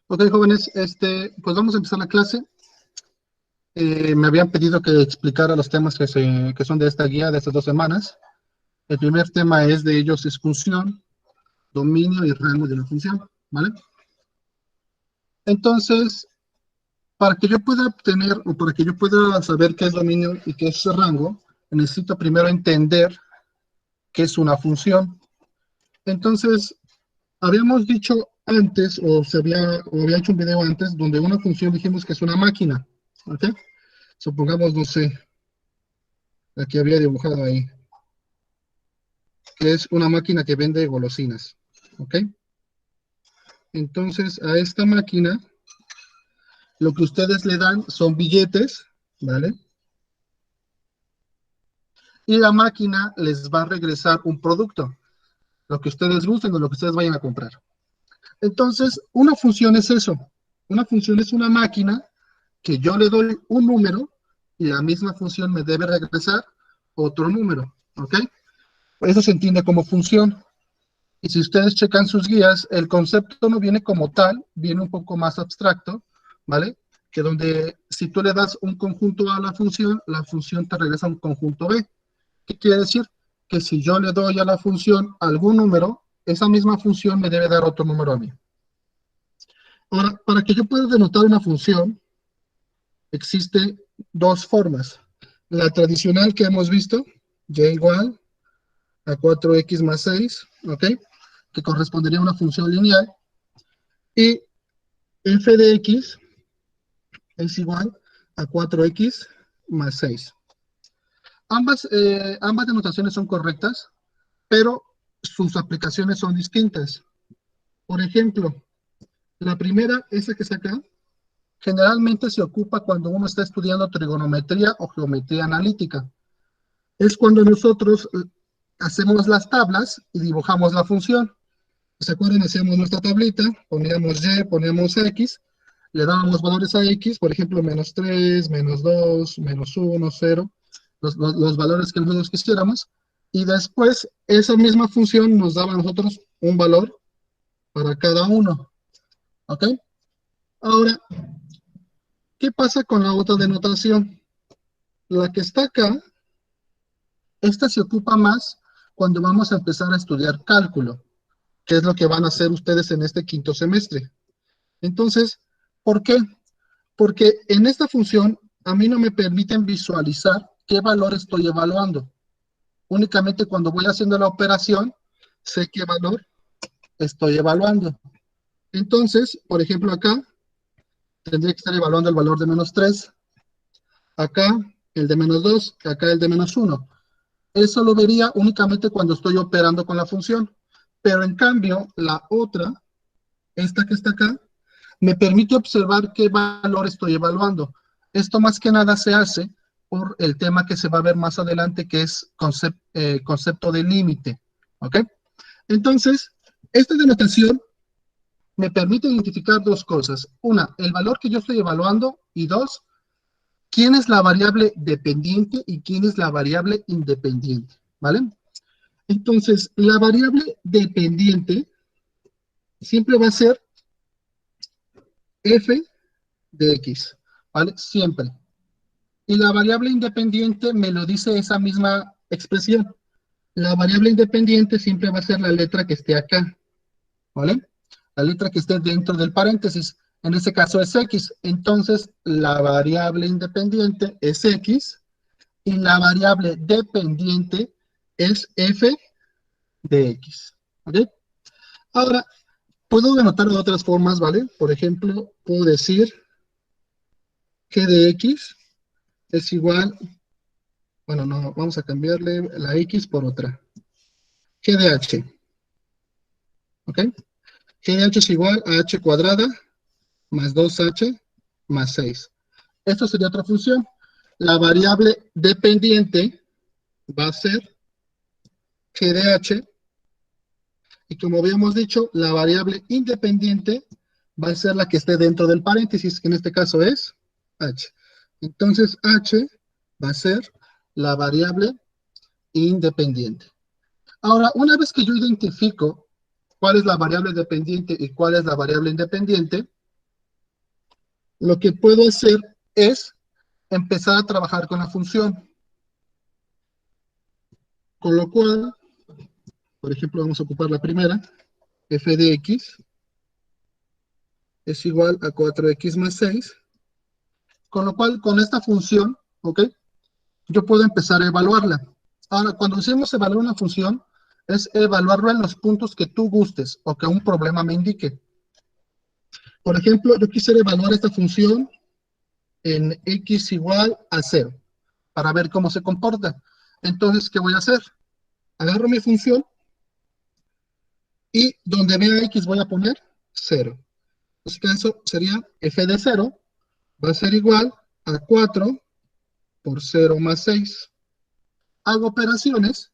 Ok, jóvenes, pues vamos a empezar la clase. Me habían pedido que explicara los temas que son de esta guía de estas 2 semanas. El primer tema es de ellos es función, dominio y rango de la función, ¿vale? Entonces, para que yo pueda obtener o para que yo pueda saber qué es dominio y qué es rango, necesito primero entender qué es una función. Entonces, habíamos dicho antes, o había hecho un video antes, donde una función dijimos que es una máquina, ¿ok? Supongamos, no sé, la que había dibujado ahí, que es una máquina que vende golosinas, ¿ok? Entonces, a esta máquina, lo que ustedes le dan son billetes, ¿vale? Y la máquina les va a regresar un producto, lo que ustedes gusten o lo que ustedes vayan a comprar. Entonces, una función es eso. Una función es una máquina que yo le doy un número y la misma función me debe regresar otro número, ¿ok? Eso se entiende como función. Y si ustedes checan sus guías, el concepto no viene como tal, viene un poco más abstracto, ¿vale? Que donde si tú le das un conjunto a la función te regresa un conjunto B. ¿Qué quiere decir? Que si yo le doy a la función algún número, esa misma función me debe dar otro número a mí. Ahora, para que yo pueda denotar una función, existe dos formas. La tradicional que hemos visto, y igual a 4x más 6, ¿ok? Que correspondería a una función lineal. Y f de x es igual a 4x más 6. Ambas denotaciones son correctas, pero sus aplicaciones son distintas. Por ejemplo, la primera, esa que está acá, generalmente se ocupa cuando uno está estudiando trigonometría o geometría analítica. Es cuando nosotros hacemos las tablas y dibujamos la función. ¿Se acuerdan? Hacíamos nuestra tablita, poníamos y, poníamos x, le dábamos valores a x, por ejemplo, -3, -2, -1, 0, los valores que nosotros quisiéramos, y después esa misma función nos daba a nosotros un valor para cada uno, ¿ok? Ahora, ¿qué pasa con la otra denotación? La que está acá, esta se ocupa más cuando vamos a empezar a estudiar cálculo, que es lo que van a hacer ustedes en este quinto semestre. Entonces, ¿por qué? Porque en esta función a mí no me permiten visualizar qué valor estoy evaluando. Únicamente cuando voy haciendo la operación, sé qué valor estoy evaluando. Entonces, por ejemplo, acá tendría que estar evaluando el valor de -3, acá el de -2, acá el de -1. Eso lo vería únicamente cuando estoy operando con la función. Pero en cambio, la otra, esta que está acá, me permite observar qué valor estoy evaluando. Esto más que nada se hace por el tema que se va a ver más adelante, que es concepto de límite. ¿Ok? Entonces, esta denotación me permite identificar dos cosas. Una, el valor que yo estoy evaluando, y dos, quién es la variable dependiente y quién es la variable independiente. ¿Vale? Entonces, la variable dependiente siempre va a ser f de x, ¿vale? Siempre. Y la variable independiente me lo dice esa misma expresión. La variable independiente siempre va a ser la letra que esté acá, ¿vale? La letra que esté dentro del paréntesis. En este caso es x. Entonces, la variable independiente es x y la variable dependiente es f de x, ¿ok? Ahora, puedo denotar de otras formas, ¿vale? Por ejemplo, puedo decir g de x es igual, bueno, no, vamos a cambiarle la x por otra. G de h, ¿ok? G de h es igual a h cuadrada más 2h más 6. Esto sería otra función. La variable dependiente va a ser g de h, y como habíamos dicho, la variable independiente va a ser la que esté dentro del paréntesis, que en este caso es h. Entonces, h va a ser la variable independiente. Ahora, una vez que yo identifico cuál es la variable dependiente y cuál es la variable independiente, lo que puedo hacer es empezar a trabajar con la función. Con lo cual, por ejemplo, vamos a ocupar la primera, f de x es igual a 4x más 6, con lo cual, con esta función, ¿ok? Yo puedo empezar a evaluarla. Ahora, cuando decimos evaluar una función, es evaluarla en los puntos que tú gustes o que un problema me indique. Por ejemplo, yo quisiera evaluar esta función en x igual a 0, para ver cómo se comporta. Entonces, ¿qué voy a hacer? Agarro mi función y donde vea x voy a poner 0. En este caso sería f de 0 va a ser igual a 4 por 0 más 6. Hago operaciones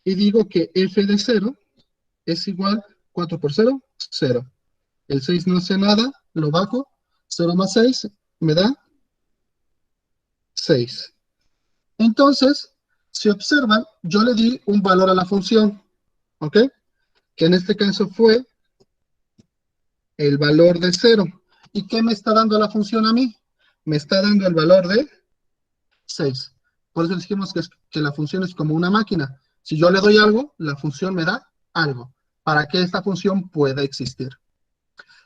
y digo que f de 0 es igual 4 por 0, 0. El 6 no hace nada, lo bajo, 0 más 6 me da 6. Entonces, si observan, yo le di un valor a la función, ¿ok? Que en este caso fue el valor de 0. ¿Y qué me está dando la función a mí? Me está dando el valor de 6. Por eso dijimos que la función es como una máquina. Si yo le doy algo, la función me da algo, para que esta función pueda existir.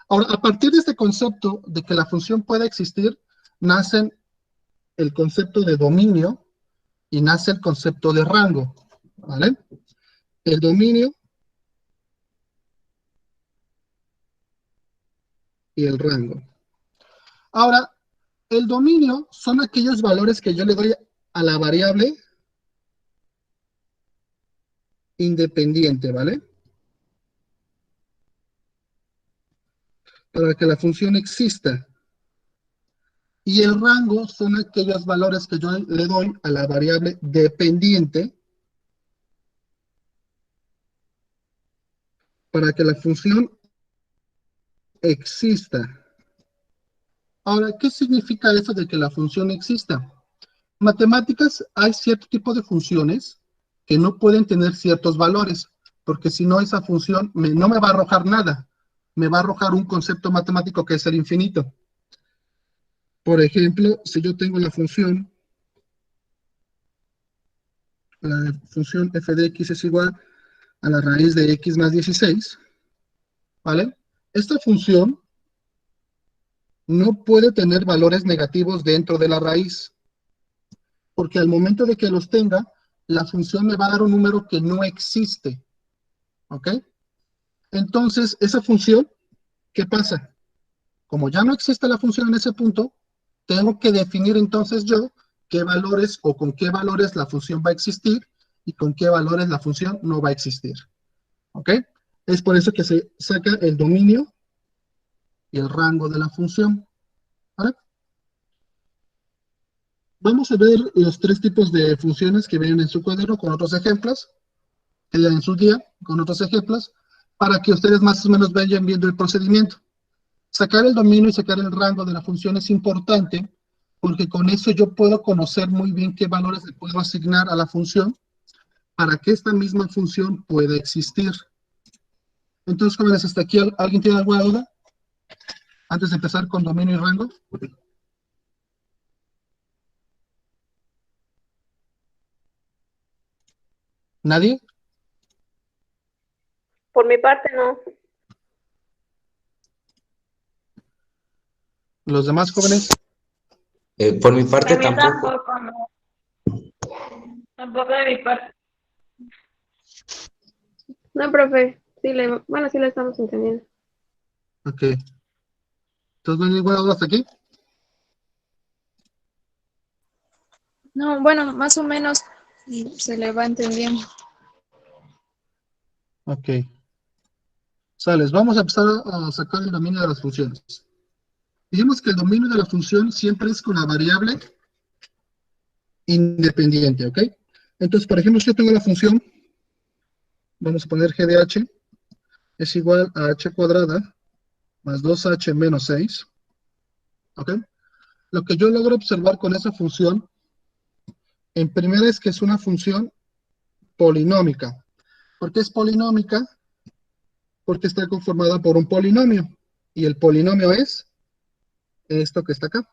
Ahora, a partir de este concepto de que la función pueda existir, nacen el concepto de dominio y nace el concepto de rango, ¿vale? El dominio y el rango. Ahora, el dominio son aquellos valores que yo le doy a la variable independiente, ¿vale? Para que la función exista. Y el rango son aquellos valores que yo le doy a la variable dependiente para que la función exista. Ahora, ¿qué significa eso de que la función exista? En matemáticas hay cierto tipo de funciones que no pueden tener ciertos valores, porque si no esa función no me va a arrojar nada, me va a arrojar un concepto matemático que es el infinito. Por ejemplo, si yo tengo la función f de x es igual a la raíz de x más 16, ¿vale? Esta función no puede tener valores negativos dentro de la raíz, porque al momento de que los tenga, la función me va a dar un número que no existe, ¿ok? Entonces, esa función, ¿qué pasa? Como ya no existe la función en ese punto, tengo que definir entonces yo qué valores o con qué valores la función va a existir y con qué valores la función no va a existir, ¿ok? Es por eso que se saca el dominio y el rango de la función, ¿vale? Vamos a ver los tres tipos de funciones que vienen en su cuaderno con otros ejemplos, en su guía con otros ejemplos, para que ustedes más o menos vayan viendo el procedimiento. Sacar el dominio y sacar el rango de la función es importante, porque con eso yo puedo conocer muy bien qué valores le puedo asignar a la función para que esta misma función pueda existir. Entonces, jóvenes, hasta aquí, ¿alguien tiene alguna duda? Antes de empezar con dominio y rango. ¿Nadie? Por mi parte, no. ¿Los demás jóvenes? Por mi parte A mí tampoco. tampoco, no. Tampoco de mi parte. No, profe. Bueno, sí le estamos entendiendo. Ok. ¿Entonces no hay ninguna duda hasta aquí? No, bueno, más o menos se le va entendiendo. Ok. Sales, vamos a empezar a sacar el dominio de las funciones. Dijimos que el dominio de la función siempre es con la variable independiente, ¿ok? Entonces, por ejemplo, si yo tengo la función, vamos a poner g de h, es igual a h cuadrada más 2h menos 6, ¿ok? Lo que yo logro observar con esa función, en primera es que es una función polinómica. ¿Por qué es polinómica? Porque está conformada por un polinomio. Y el polinomio es esto que está acá.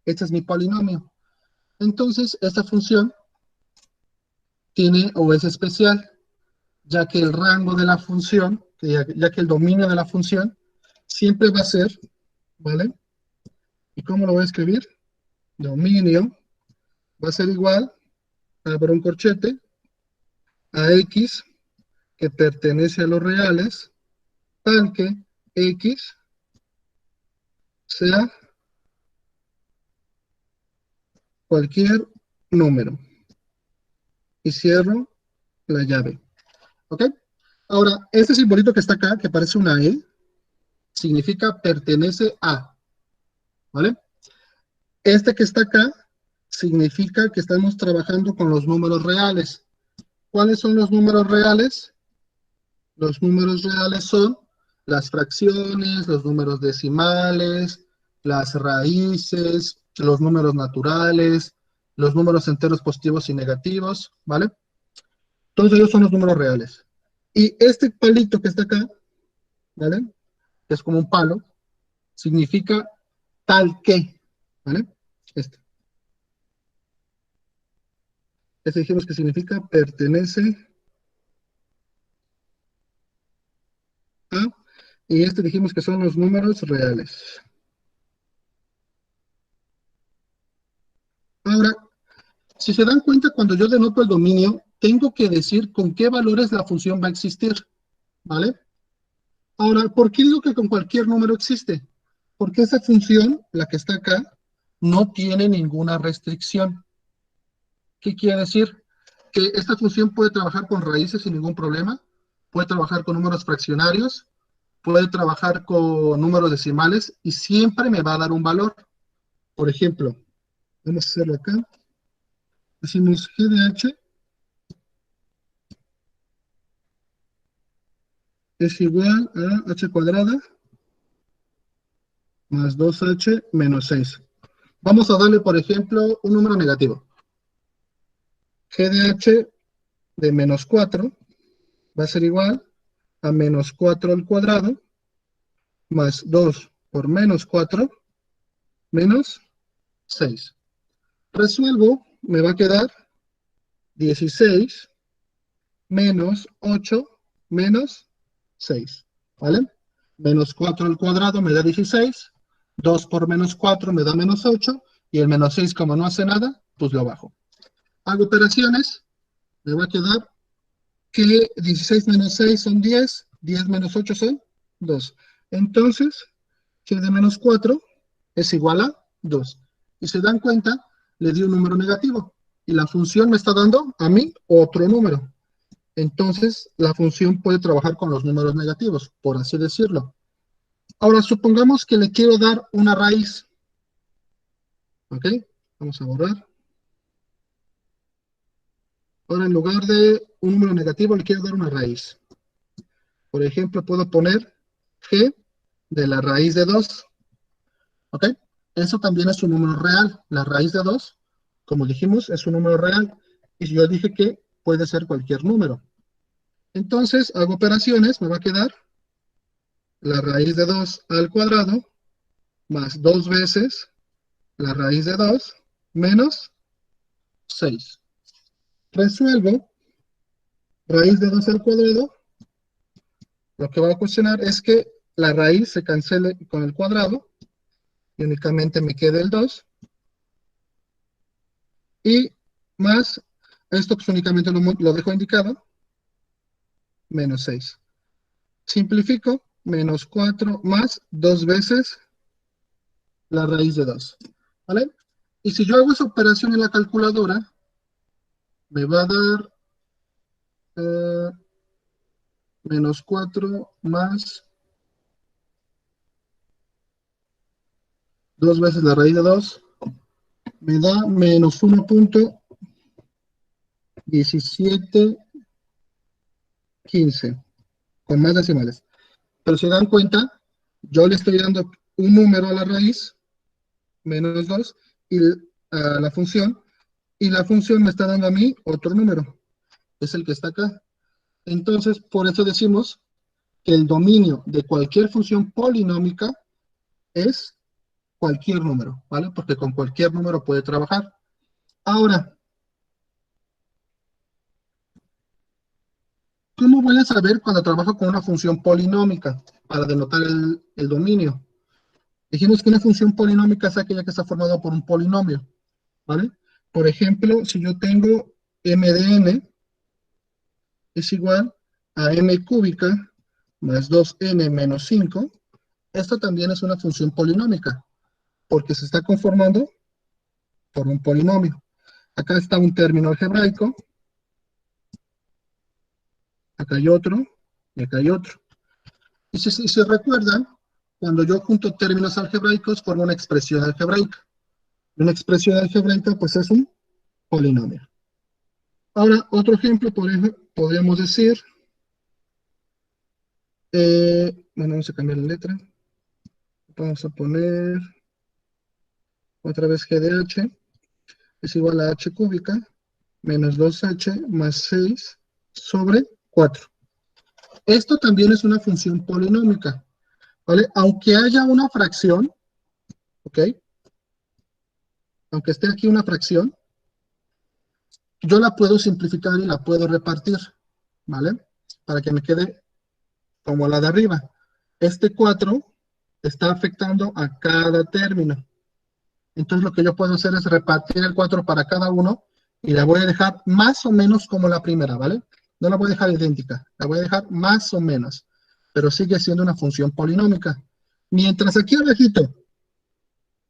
Este es mi polinomio. Entonces, esta función tiene o es especial, ya que el rango de la función, ya que el dominio de la función, siempre va a ser, ¿vale? ¿Y cómo lo voy a escribir? Dominio va a ser igual, abro un corchete, a x, que pertenece a los reales, tal que x sea cualquier número. Y cierro la llave. ¿Ok? Ahora, este simbolito que está acá, que parece una E, significa pertenece a. ¿Vale? Este que está acá significa que estamos trabajando con los números reales. ¿Cuáles son los números reales? Los números reales son las fracciones, los números decimales, las raíces, los números naturales, los números enteros positivos y negativos, ¿vale? Todos ellos son los números reales. Y este palito que está acá, ¿vale? Que es como un palo, significa tal que, ¿vale? Este dijimos que significa pertenece a, y este dijimos que son los números reales. Ahora, si se dan cuenta, cuando yo denoto el dominio, tengo que decir con qué valores la función va a existir, ¿vale? Ahora, ¿por qué digo que con cualquier número existe? Porque esa función, la que está acá, no tiene ninguna restricción. ¿Qué quiere decir? Que esta función puede trabajar con raíces sin ningún problema, puede trabajar con números fraccionarios, puede trabajar con números decimales y siempre me va a dar un valor. Por ejemplo, vamos a hacerlo acá. Decimos g de h es igual a h cuadrada más 2h menos 6. Vamos a darle, por ejemplo, un número negativo. G de h de menos 4 va a ser igual a menos 4 al cuadrado más 2 por menos 4 menos 6. Resuelvo, me va a quedar 16 menos 8 menos 6. ¿Vale? Menos 4 al cuadrado me da 16, 2 por menos 4 me da menos 8, y el menos 6, como no hace nada, pues lo bajo. Hago operaciones, me va a quedar que 16 menos 6 son 10, 10 menos 8 son 2. Entonces, g de menos 4 es igual a 2. Y se dan cuenta, le di un número negativo, y la función me está dando a mí otro número. Entonces, la función puede trabajar con los números negativos, por así decirlo. Ahora, supongamos que le quiero dar una raíz. ¿Ok? Vamos a borrar. Ahora, en lugar de un número negativo, le quiero dar una raíz. Por ejemplo, puedo poner g de la raíz de 2. ¿Ok? Eso también es un número real. La raíz de 2, como dijimos, es un número real. Y yo dije que puede ser cualquier número. Entonces, hago operaciones, me va a quedar la raíz de 2 al cuadrado más 2 veces la raíz de 2 menos 6. Resuelvo, raíz de 2 al cuadrado, lo que va a ocasionar es que la raíz se cancele con el cuadrado y únicamente me quede el 2. Y más, esto pues únicamente lo dejo indicado, menos 6. Simplifico, menos 4 más 2 veces la raíz de 2. ¿Vale? Y si yo hago esa operación en la calculadora, me va a dar menos 4 más 2 veces la raíz de 2, me da menos 1.1715, con más decimales. Pero si dan cuenta, yo le estoy dando un número a la raíz, menos 2, y a la función, y la función me está dando a mí otro número, es el que está acá. Entonces, por eso decimos que el dominio de cualquier función polinómica es cualquier número, ¿vale? Porque con cualquier número puede trabajar. Ahora, ¿cómo voy a saber cuando trabajo con una función polinómica para denotar el dominio? Dijimos que una función polinómica es aquella que está formada por un polinomio, ¿vale? Por ejemplo, si yo tengo m de n es igual a m cúbica más 2n menos 5, esto también es una función polinómica, porque se está conformando por un polinomio. Acá está un término algebraico, acá hay otro, y acá hay otro. Y si se recuerdan, cuando yo junto términos algebraicos, formo una expresión algebraica. Una expresión algebraica, pues es un polinomio. Ahora, otro ejemplo, por ejemplo, podríamos decir, bueno, vamos a cambiar la letra. Vamos a poner otra vez g de h es igual a h cúbica menos 2h más 6 sobre 4. Esto también es una función polinómica, ¿vale? Aunque haya una fracción, ¿ok? Aunque esté aquí una fracción, yo la puedo simplificar y la puedo repartir, ¿vale? Para que me quede como la de arriba. Este 4 está afectando a cada término. Entonces lo que yo puedo hacer es repartir el 4 para cada uno y la voy a dejar más o menos como la primera, ¿vale? No la voy a dejar idéntica, la voy a dejar más o menos, pero sigue siendo una función polinómica. Mientras aquí abajito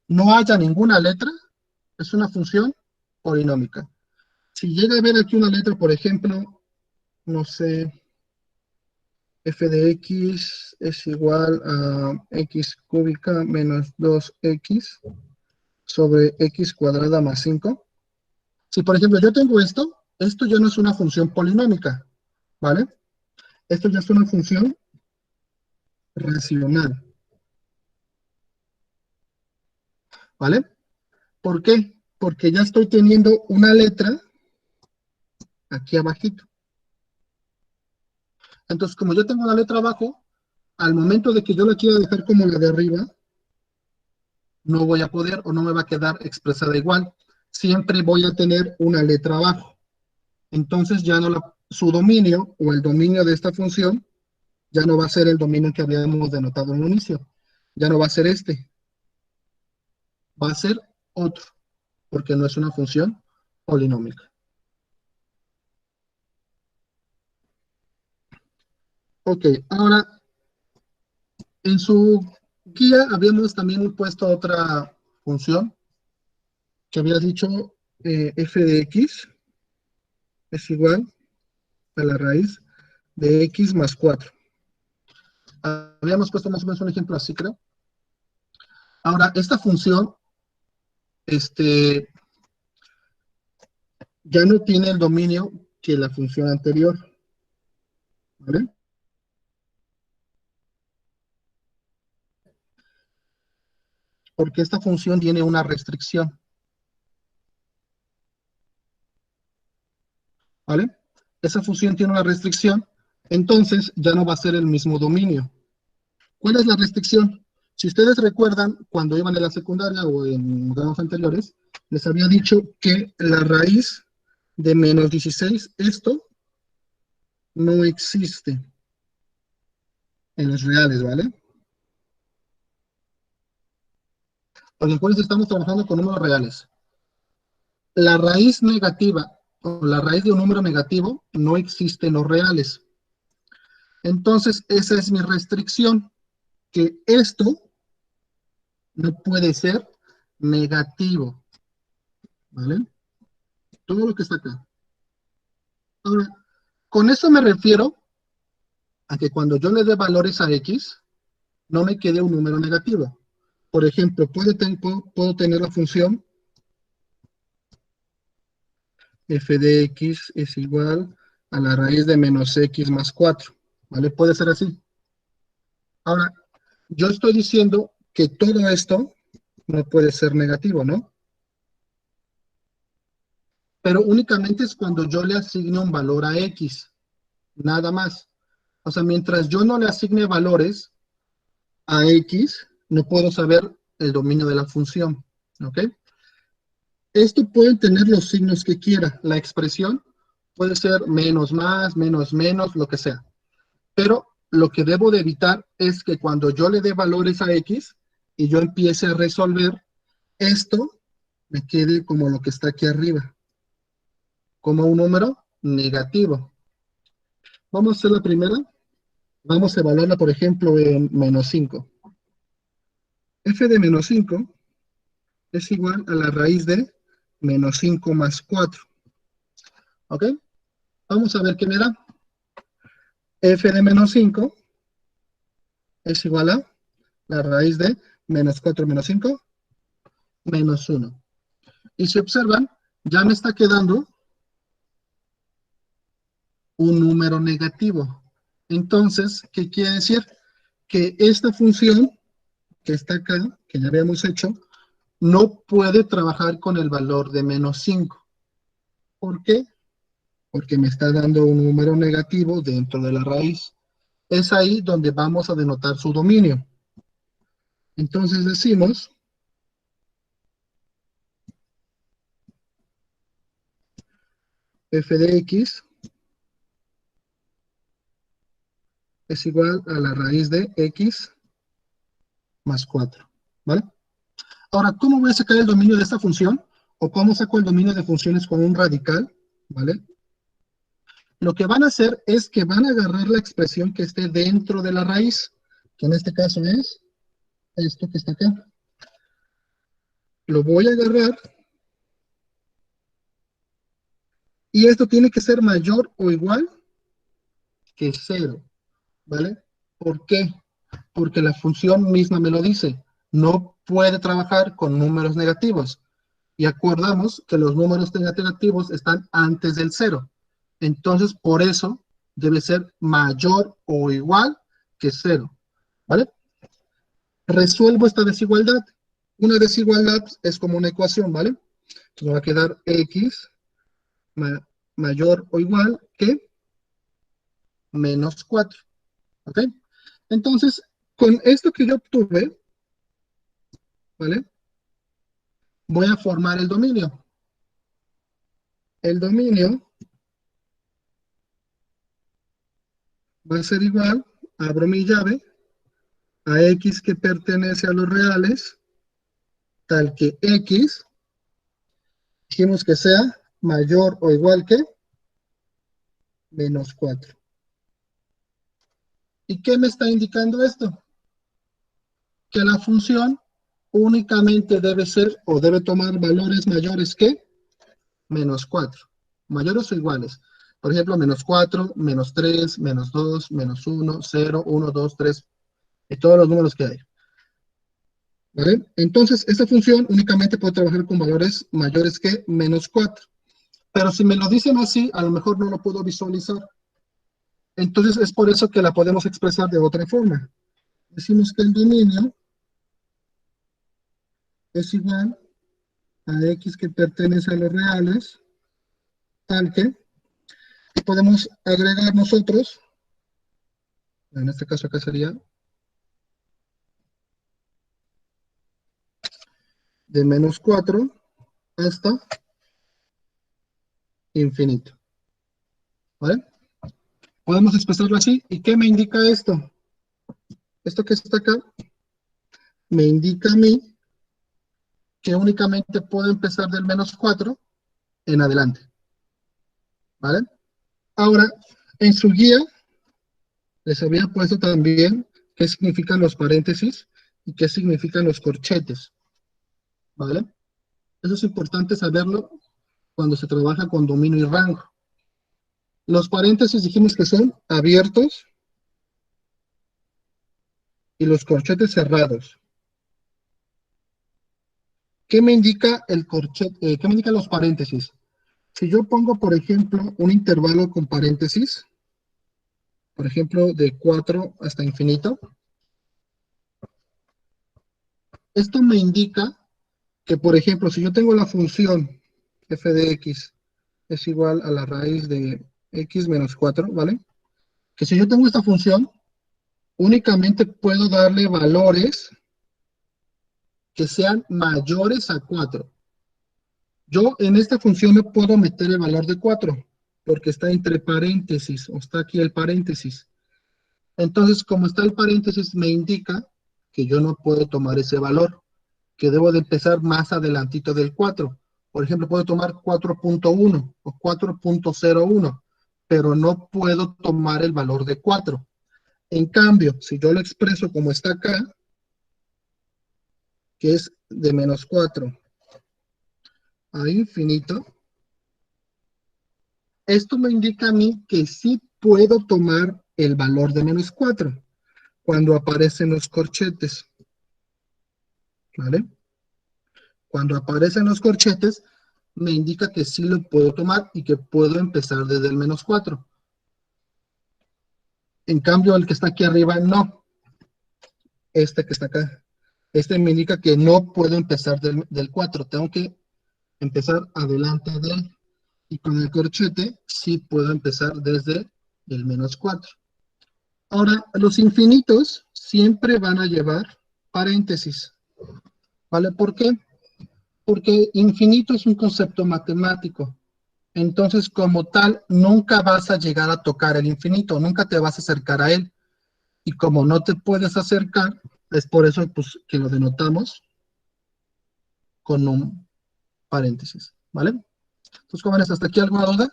no haya ninguna letra, es una función polinómica. Si llega a ver aquí una letra, por ejemplo, no sé, f de x es igual a x cúbica menos 2x sobre x cuadrada más 5. Si, por ejemplo, yo tengo esto ya no es una función polinómica, ¿vale? Esto ya es una función racional, ¿vale? ¿Por qué? Porque ya estoy teniendo una letra aquí abajito. Entonces, como yo tengo la letra abajo, al momento de que yo la quiera dejar como la de arriba, no voy a poder o no me va a quedar expresada igual. Siempre voy a tener una letra abajo. Entonces ya no su dominio o el dominio de esta función ya no va a ser el dominio que habíamos denotado en el inicio. Ya no va a ser este. Va a ser otro, porque no es una función polinómica. Ok, ahora, en su guía habíamos también puesto otra función que había dicho f de x es igual a la raíz de x más 4. Habíamos puesto más o menos un ejemplo así, creo. Ahora, esta función ya no tiene el dominio que la función anterior, ¿vale? Porque esta función tiene una restricción, ¿vale? Esa función tiene una restricción, entonces ya no va a ser el mismo dominio. ¿Cuál es la restricción? Si ustedes recuerdan, cuando iban en la secundaria o en grados anteriores, les había dicho que la raíz de menos 16, esto no existe en los reales, ¿vale? Porque por eso estamos trabajando con números reales. La raíz negativa o la raíz de un número negativo no existe en los reales. Entonces, esa es mi restricción, que esto no puede ser negativo, ¿vale? Todo lo que está acá. Ahora, con eso me refiero a que cuando yo le dé valores a x, no me quede un número negativo. Por ejemplo, puedo tener la función f de x es igual a la raíz de menos x más 4, ¿vale? Puede ser así. Ahora, yo estoy diciendo que todo esto no puede ser negativo, ¿no? Pero únicamente es cuando yo le asigne un valor a x, nada más. O sea, mientras yo no le asigne valores a x, no puedo saber el dominio de la función, ¿ok? Esto puede tener los signos que quiera. La expresión puede ser menos más, menos menos, lo que sea. Pero lo que debo de evitar es que cuando yo le dé valores a X y yo empiece a resolver, esto me quede como lo que está aquí arriba, como un número negativo. Vamos a hacer la primera. Vamos a evaluarla, por ejemplo, en menos 5. F de menos 5 es igual a la raíz de menos 5 más 4. ¿Ok? Vamos a ver qué me da. F de menos 5 es igual a la raíz de menos 4 menos 5, menos 1. Y si observan, ya me está quedando un número negativo. Entonces, ¿qué quiere decir? Que esta función que está acá, que ya habíamos hecho, no puede trabajar con el valor de menos 5. ¿Por qué? Porque me está dando un número negativo dentro de la raíz. Es ahí donde vamos a denotar su dominio. Entonces decimos f de x es igual a la raíz de x más 4, ¿vale? Ahora, ¿cómo voy a sacar el dominio de esta función? ¿O cómo saco el dominio de funciones con un radical? ¿Vale? Lo que van a hacer es que van a agarrar la expresión que esté dentro de la raíz, que en este caso es esto que está acá. Lo voy a agarrar y esto tiene que ser mayor o igual que 0, ¿vale? ¿Por qué? Porque la función misma me lo dice. No puede trabajar con números negativos. Y acordamos que los números negativos están antes del 0. Entonces, por eso, debe ser mayor o igual que 0. ¿Vale? Resuelvo esta desigualdad. Una desigualdad es como una ecuación, ¿vale? Entonces me va a quedar x mayor o igual que menos 4. ¿Ok? Entonces, con esto que yo obtuve, ¿vale? Voy a formar el dominio. El dominio va a ser igual, abro mi llave, a x que pertenece a los reales, tal que x, dijimos que sea mayor o igual que menos 4. ¿Y qué me está indicando esto? Que la función únicamente debe ser o debe tomar valores mayores que menos 4. Mayores o iguales. Por ejemplo, menos 4, menos 3, menos 2, menos 1, 0, 1, 2, 3, y todos los números que hay. ¿Vale? Entonces, esta función únicamente puede trabajar con valores mayores que menos 4. Pero si me lo dicen así, a lo mejor no lo puedo visualizar. Entonces, es por eso que la podemos expresar de otra forma. Decimos que el dominio es igual a x que pertenece a los reales, tal que, y podemos agregar nosotros, en este caso acá sería de menos 4 hasta infinito. ¿Vale? Podemos expresarlo así. ¿Y qué me indica esto? Esto que está acá me indica a mí que únicamente puedo empezar del menos 4 en adelante. ¿Vale? Ahora, en su guía les había puesto también qué significan los paréntesis y qué significan los corchetes. ¿Vale? Eso es importante saberlo cuando se trabaja con dominio y rango. Los paréntesis dijimos que son abiertos y los corchetes cerrados. ¿Qué me indica el corchete? ¿Qué me indican los paréntesis? Si yo pongo, por ejemplo, un intervalo con paréntesis, por ejemplo, de 4 hasta infinito, esto me indica que, por ejemplo, si yo tengo la función f de x es igual a la raíz de x menos 4, ¿vale? Que si yo tengo esta función, únicamente puedo darle valores que sean mayores a 4. Yo en esta función no puedo meter el valor de 4, porque está entre paréntesis, o está aquí el paréntesis. Entonces, como está el paréntesis, me indica que yo no puedo tomar ese valor, que debo de empezar más adelantito del 4. Por ejemplo, puedo tomar 4.1 o 4.01, pero no puedo tomar el valor de 4. En cambio, si yo lo expreso como está acá, que es de menos 4 a infinito, esto me indica a mí que sí puedo tomar el valor de menos 4 cuando aparecen los corchetes. ¿Vale? Cuando aparecen los corchetes, me indica que sí lo puedo tomar y que puedo empezar desde el menos 4. En cambio, el que está aquí arriba, no. Este que está acá. Este me indica que no puedo empezar del 4. Tengo que empezar adelante de él. Y con el corchete, sí puedo empezar desde el menos 4. Ahora, los infinitos siempre van a llevar paréntesis. ¿Vale? ¿Por qué? Porque infinito es un concepto matemático. Entonces, como tal, nunca vas a llegar a tocar el infinito, nunca te vas a acercar a él. Y como no te puedes acercar, es por eso pues, que lo denotamos con un paréntesis, ¿vale? Entonces, jóvenes, ¿hasta aquí alguna duda?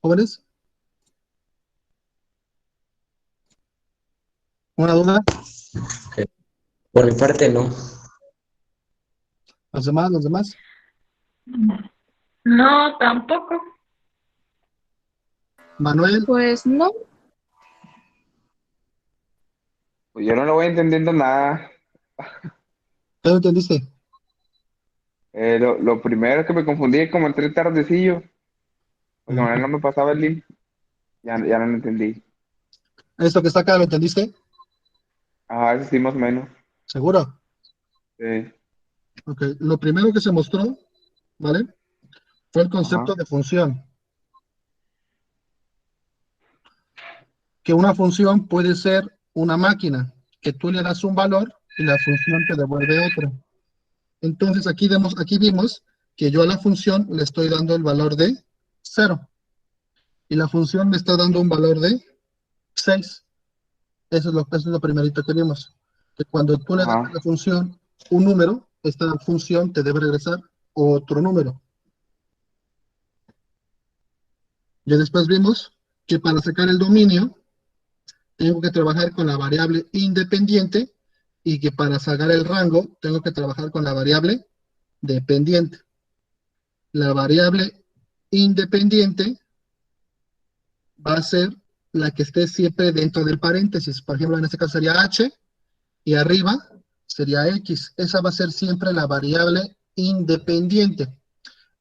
¿Jóvenes? ¿Una duda? Por mi parte, no. ¿Los demás? ¿Los demás? No, tampoco. Manuel, Pues no. Pues yo no lo voy entendiendo nada. ¿qué no entendiste? Lo primero que me confundí, como entré tardecillo, porque Manuel no me pasaba el link, ya no lo entendí. ¿Esto que está acá lo entendiste? Ajá, eso sí, más o menos. ¿Seguro? Sí, Ok, lo primero que se mostró, ¿vale? Fue el concepto ajá, de función. Que una función puede ser una máquina, que tú le das un valor y la función te devuelve otro. Entonces aquí vimos que yo a la función le estoy dando el valor de 0 y la función me está dando un valor de 6. Eso es lo primerito que vimos. Que cuando tú le das a ajá, la función un número, esta función te debe regresar otro número. Y después vimos que para sacar el dominio, tengo que trabajar con la variable independiente y que para sacar el rango, tengo que trabajar con la variable dependiente. La variable independiente va a ser la que esté siempre dentro del paréntesis. Por ejemplo, en este caso sería h y arriba sería x. Esa va a ser siempre la variable independiente.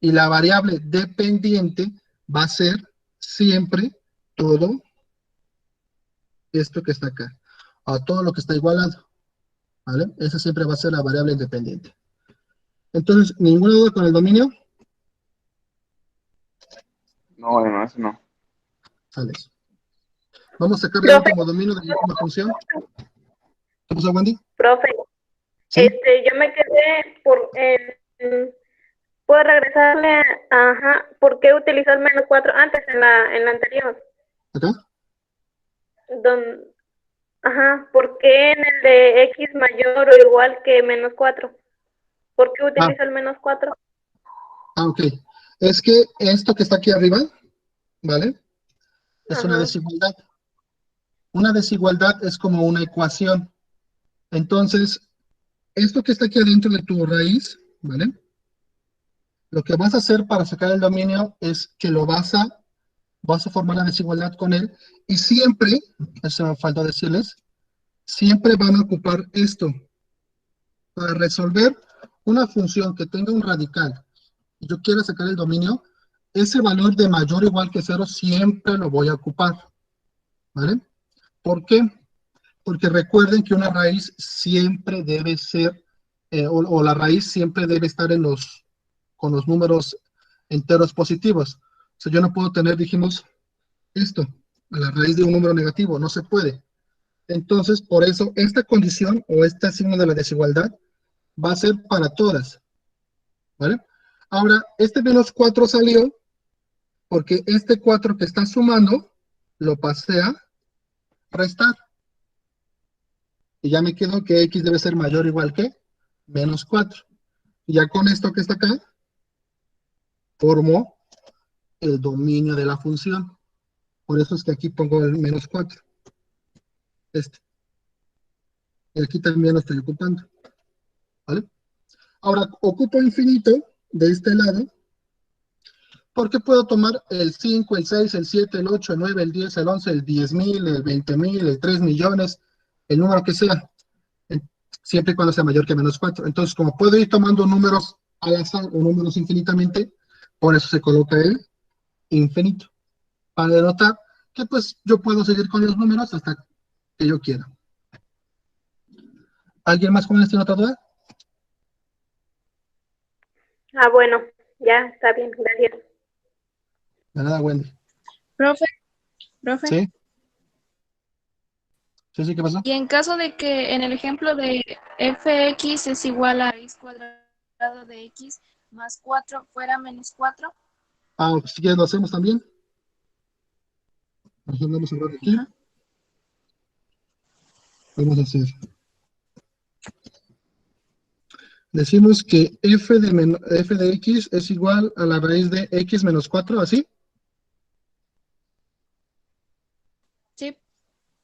Y la variable dependiente va a ser siempre todo esto que está acá. A todo lo que está igualado. ¿Vale? Esa siempre va a ser la variable independiente. Entonces, ¿ninguna duda con el dominio? no, no, eso no. Sales. Vamos a sacar el Profe, último dominio de la última función. ¿Qué pasó, Wendy? profe, ¿Sí? yo me quedé puedo regresarle, ajá, ¿por qué utilizar menos 4 antes en la anterior? ¿Acá? Don, ajá, ¿por qué en el de x mayor o igual que menos 4? ¿Por qué Ah, utiliza el menos 4? ok. Es que esto que está aquí arriba, ¿vale? Es una Ajá, desigualdad. Una desigualdad es como una ecuación. Entonces, esto que está aquí adentro de tu raíz, ¿vale? Lo que vas a hacer para sacar el dominio es que vas a formar la desigualdad con él y siempre, eso me falta decirles, siempre van a ocupar esto. Para resolver una función que tenga un radical y yo quiero sacar el dominio, ese valor de mayor o igual que 0 siempre lo voy a ocupar. ¿Vale? ¿Por qué? Porque recuerden que una raíz siempre debe ser, o la raíz siempre debe estar con los números enteros positivos. O sea, yo no puedo tener, dijimos, esto, a la raíz de un número negativo, no se puede. Entonces, por eso, esta condición o este signo de la desigualdad va a ser para todas, ¿vale? Ahora, este menos 4 salió porque este 4 que está sumando, lo pasé a restar. Y ya me quedó que x debe ser mayor o igual que menos 4. Y ya con esto que está acá, formo el dominio de la función. Por eso es que aquí pongo el menos 4. Este. Y aquí también lo estoy ocupando. ¿Vale? Ahora, ocupo infinito de este lado, porque puedo tomar el 5, el 6, el 7, el 8, el 9, el 10, el 11, el 10,000, el 20,000, el 3 millones, el número que sea, siempre y cuando sea mayor que menos 4. Entonces, como puedo ir tomando números al azar o números infinitamente, por eso se coloca el infinito, para denotar que pues yo puedo seguir con los números hasta que yo quiera. ¿Alguien más con esta duda? Ah, bueno, ya está bien, gracias. De nada, Wendy. Profe, ¿Sí? ¿Sí, qué pasó? y en caso de que en el ejemplo de fx es igual a x cuadrado de x más 4 fuera menos 4. Ah, pues, si quieres lo hacemos también. Vamos a hablar de aquí. Ajá. Vamos a hacer. Decimos que f de x es igual a la raíz de x menos 4, ¿así? Sí.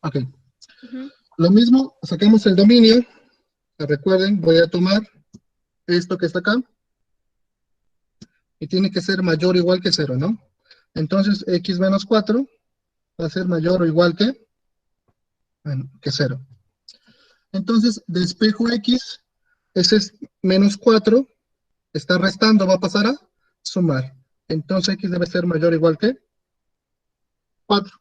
Ok. Ujú. Lo mismo, sacamos el dominio. Recuerden, voy a tomar esto que está acá. Y tiene que ser mayor o igual que 0, ¿no? Entonces, x menos 4 va a ser mayor o igual que, bueno, que 0. Entonces, despejo x, ese es menos 4, está restando, va a pasar a sumar. Entonces, x debe ser mayor o igual que 4.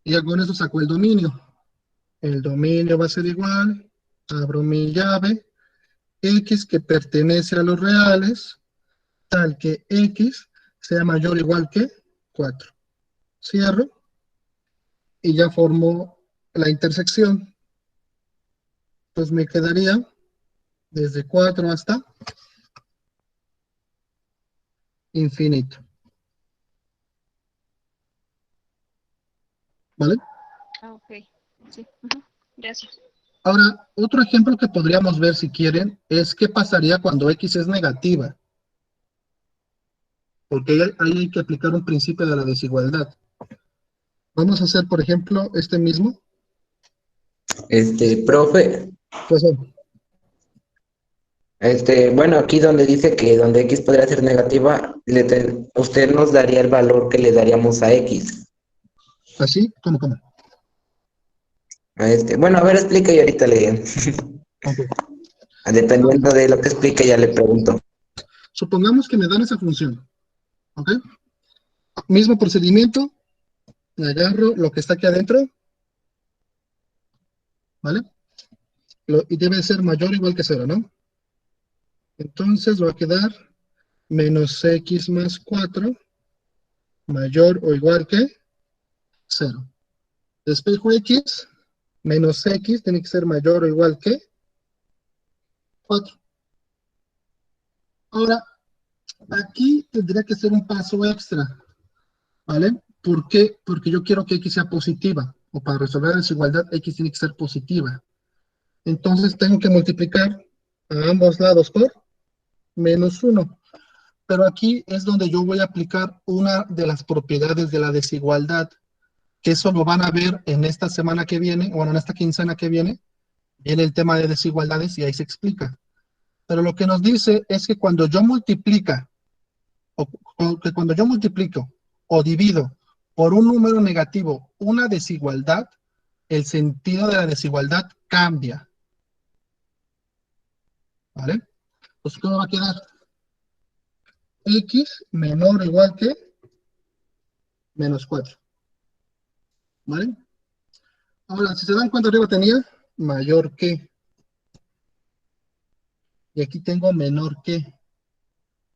Y ya con eso saco el dominio. El dominio va a ser igual, abro mi llave, x que pertenece a los reales, tal que x sea mayor o igual que 4. Cierro y ya formo la intersección. Pues me quedaría desde 4 hasta infinito. ¿Vale? Ah, ok. Sí. Ujú. Gracias. Ahora, otro ejemplo que podríamos ver si quieren es qué pasaría cuando x es negativa. Porque ahí hay que aplicar un principio de la desigualdad. Vamos a hacer, por ejemplo, este mismo. Profe, Pues, bueno, aquí donde dice que donde x podría ser negativa, usted nos daría el valor que le daríamos a x. así, como. Bueno, a ver, explica y ahorita le, Ok. dependiendo de lo que explique, ya le pregunto. Supongamos que me dan esa función. ¿Ok? Mismo procedimiento, me agarro lo que está aquí adentro, ¿vale? Y debe ser mayor o igual que 0, ¿no? Entonces va a quedar menos x más 4 mayor o igual que 0. Despejo x, menos x tiene que ser mayor o igual que 4. Ahora, aquí tendría que ser un paso extra, ¿vale? ¿Por qué? Porque yo quiero que x sea positiva, o para resolver la desigualdad, x tiene que ser positiva. Entonces tengo que multiplicar a ambos lados por menos 1. Pero aquí es donde yo voy a aplicar una de las propiedades de la desigualdad, que eso lo van a ver en esta semana que viene, o bueno, en esta quincena que viene, viene el tema de desigualdades y ahí se explica. Pero lo que nos dice es que cuando yo multiplico o divido por un número negativo una desigualdad, el sentido de la desigualdad cambia. ¿Vale? Pues, ¿cómo va a quedar? X menor o igual que menos 4. ¿Vale? Ahora, si se dan cuenta, arriba tenía mayor que. Y aquí tengo menor que.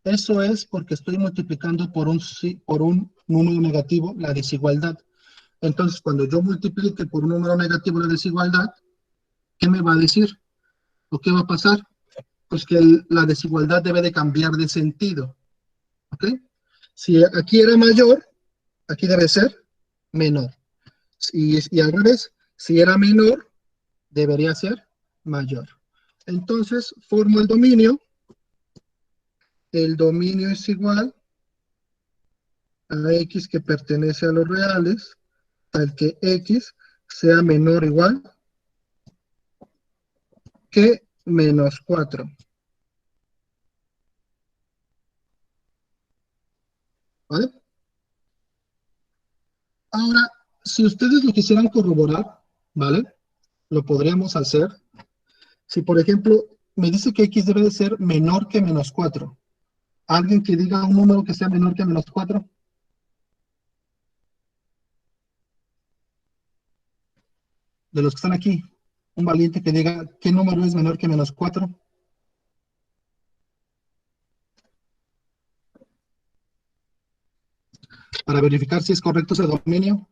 Eso es porque estoy multiplicando por un número negativo la desigualdad. Entonces, cuando yo multiplique por un número negativo la desigualdad, ¿qué me va a decir? ¿O qué va a pasar? Pues que la desigualdad debe de cambiar de sentido. ¿Ok? Si aquí era mayor, aquí debe ser menor. Y al revés, si era menor, debería ser mayor. Entonces, formo el dominio. El dominio es igual a x que pertenece a los reales, tal que x sea menor o igual que menos 4. ¿Vale? Ahora, si ustedes lo quisieran corroborar, ¿vale? Lo podríamos hacer. Si, por ejemplo, me dice que x debe de ser menor que menos 4. ¿Alguien que diga un número que sea menor que menos 4? De los que están aquí, un valiente que diga qué número es menor que menos 4. Para verificar si es correcto ese dominio.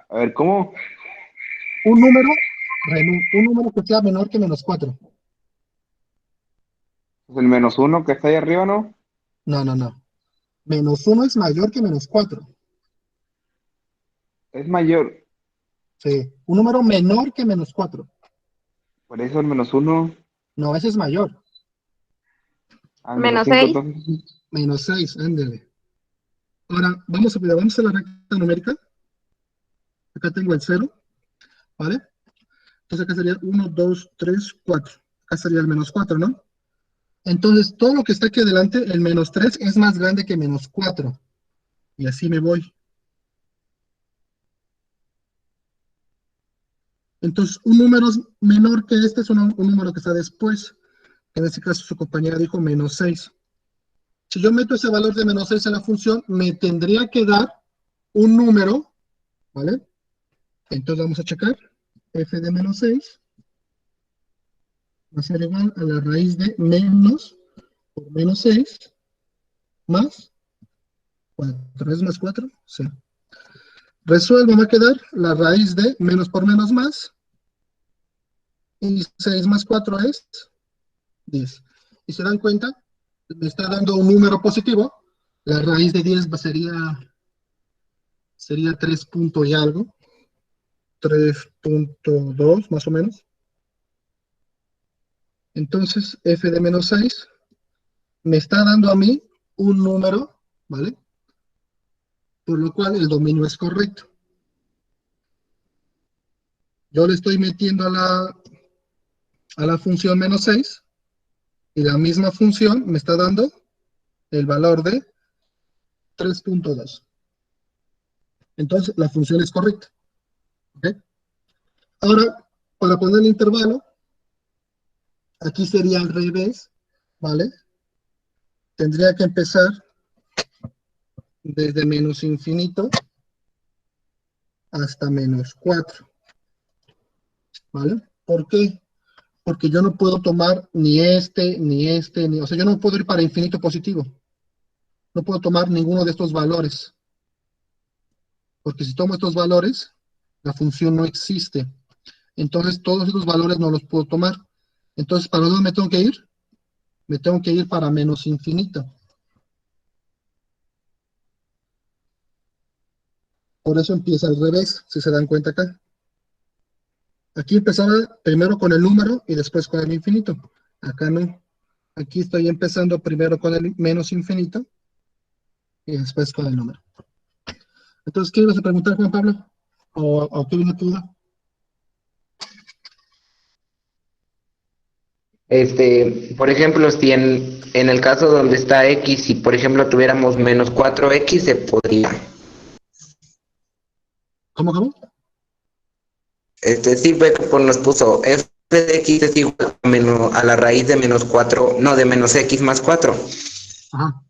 A ver, ¿cómo? Un número que sea menor que menos 4. Pues el -1 que está ahí arriba, ¿no? No. Menos 1 es mayor que menos 4. Es mayor. Sí. Un número menor que menos 4. Por eso el -1. No, ese es mayor. Ah, Menos -5, 6. entonces. Menos 6, ándale. Ahora, vamos a la recta numérica. Acá tengo el 0, ¿vale? Entonces acá sería 1, 2, 3, 4. Acá sería el menos 4, ¿no? Entonces, todo lo que está aquí adelante, el menos 3 es más grande que menos 4. Y así me voy. Entonces, un número menor que este es un número que está después. En este caso, su compañera dijo menos 6. Si yo meto ese valor de menos 6 en la función, me tendría que dar un número, ¿vale? Entonces vamos a checar. F de menos 6 va a ser igual a la raíz de menos por menos 6 más 4. ¿Es más 4? Sí. Resuelvo, me va a quedar la raíz de menos por menos más. Y 6 más 4 es 10. Y se dan cuenta, me está dando un número positivo. La raíz de 10 sería 3 punto y algo. 3.2 más o menos. Entonces, f de menos 6 me está dando a mí un número, ¿vale? Por lo cual el dominio es correcto. Yo le estoy metiendo a la función menos 6 y la misma función me está dando el valor de 3.2. Entonces, la función es correcta. ¿Ok? Ahora, para poner el intervalo, aquí sería al revés, ¿vale? Tendría que empezar desde menos infinito hasta menos 4, ¿vale? ¿Por qué? Porque yo no puedo tomar ni este, o sea, yo no puedo ir para infinito positivo. No puedo tomar ninguno de estos valores. Porque si tomo estos valores, la función no existe. Entonces, todos estos valores no los puedo tomar. Entonces, ¿para dónde me tengo que ir? Me tengo que ir para menos infinito. Por eso empieza al revés, si se dan cuenta acá. Aquí empezaba primero con el número y después con el infinito. Acá no. Aquí estoy empezando primero con el menos infinito y después con el número. Entonces, ¿qué ibas a preguntar, Juan Pablo? ¿O qué viene tu duda? Por ejemplo, si en el caso donde está x, si por ejemplo tuviéramos menos 4x, se podría. ¿Cómo? Sí, pues nos puso f de x es igual a la raíz de menos 4, no, de menos x más 4. Ajá.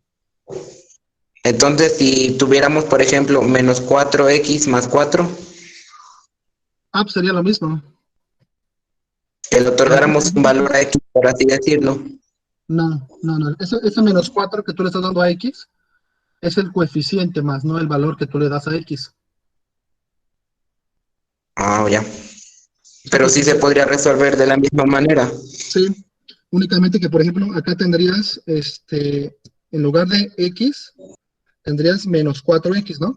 Entonces, si tuviéramos, por ejemplo, menos 4x más 4, Ah, pues sería lo mismo. que le otorgáramos un valor a x, por así decirlo. No. Ese menos 4 que tú le estás dando a X Es el coeficiente más, no el valor que tú le das a X. Ah, ya. Pero sí se podría resolver de la misma manera. Sí, únicamente que, por ejemplo, acá tendrías, en lugar de X, tendrías menos 4X, ¿no?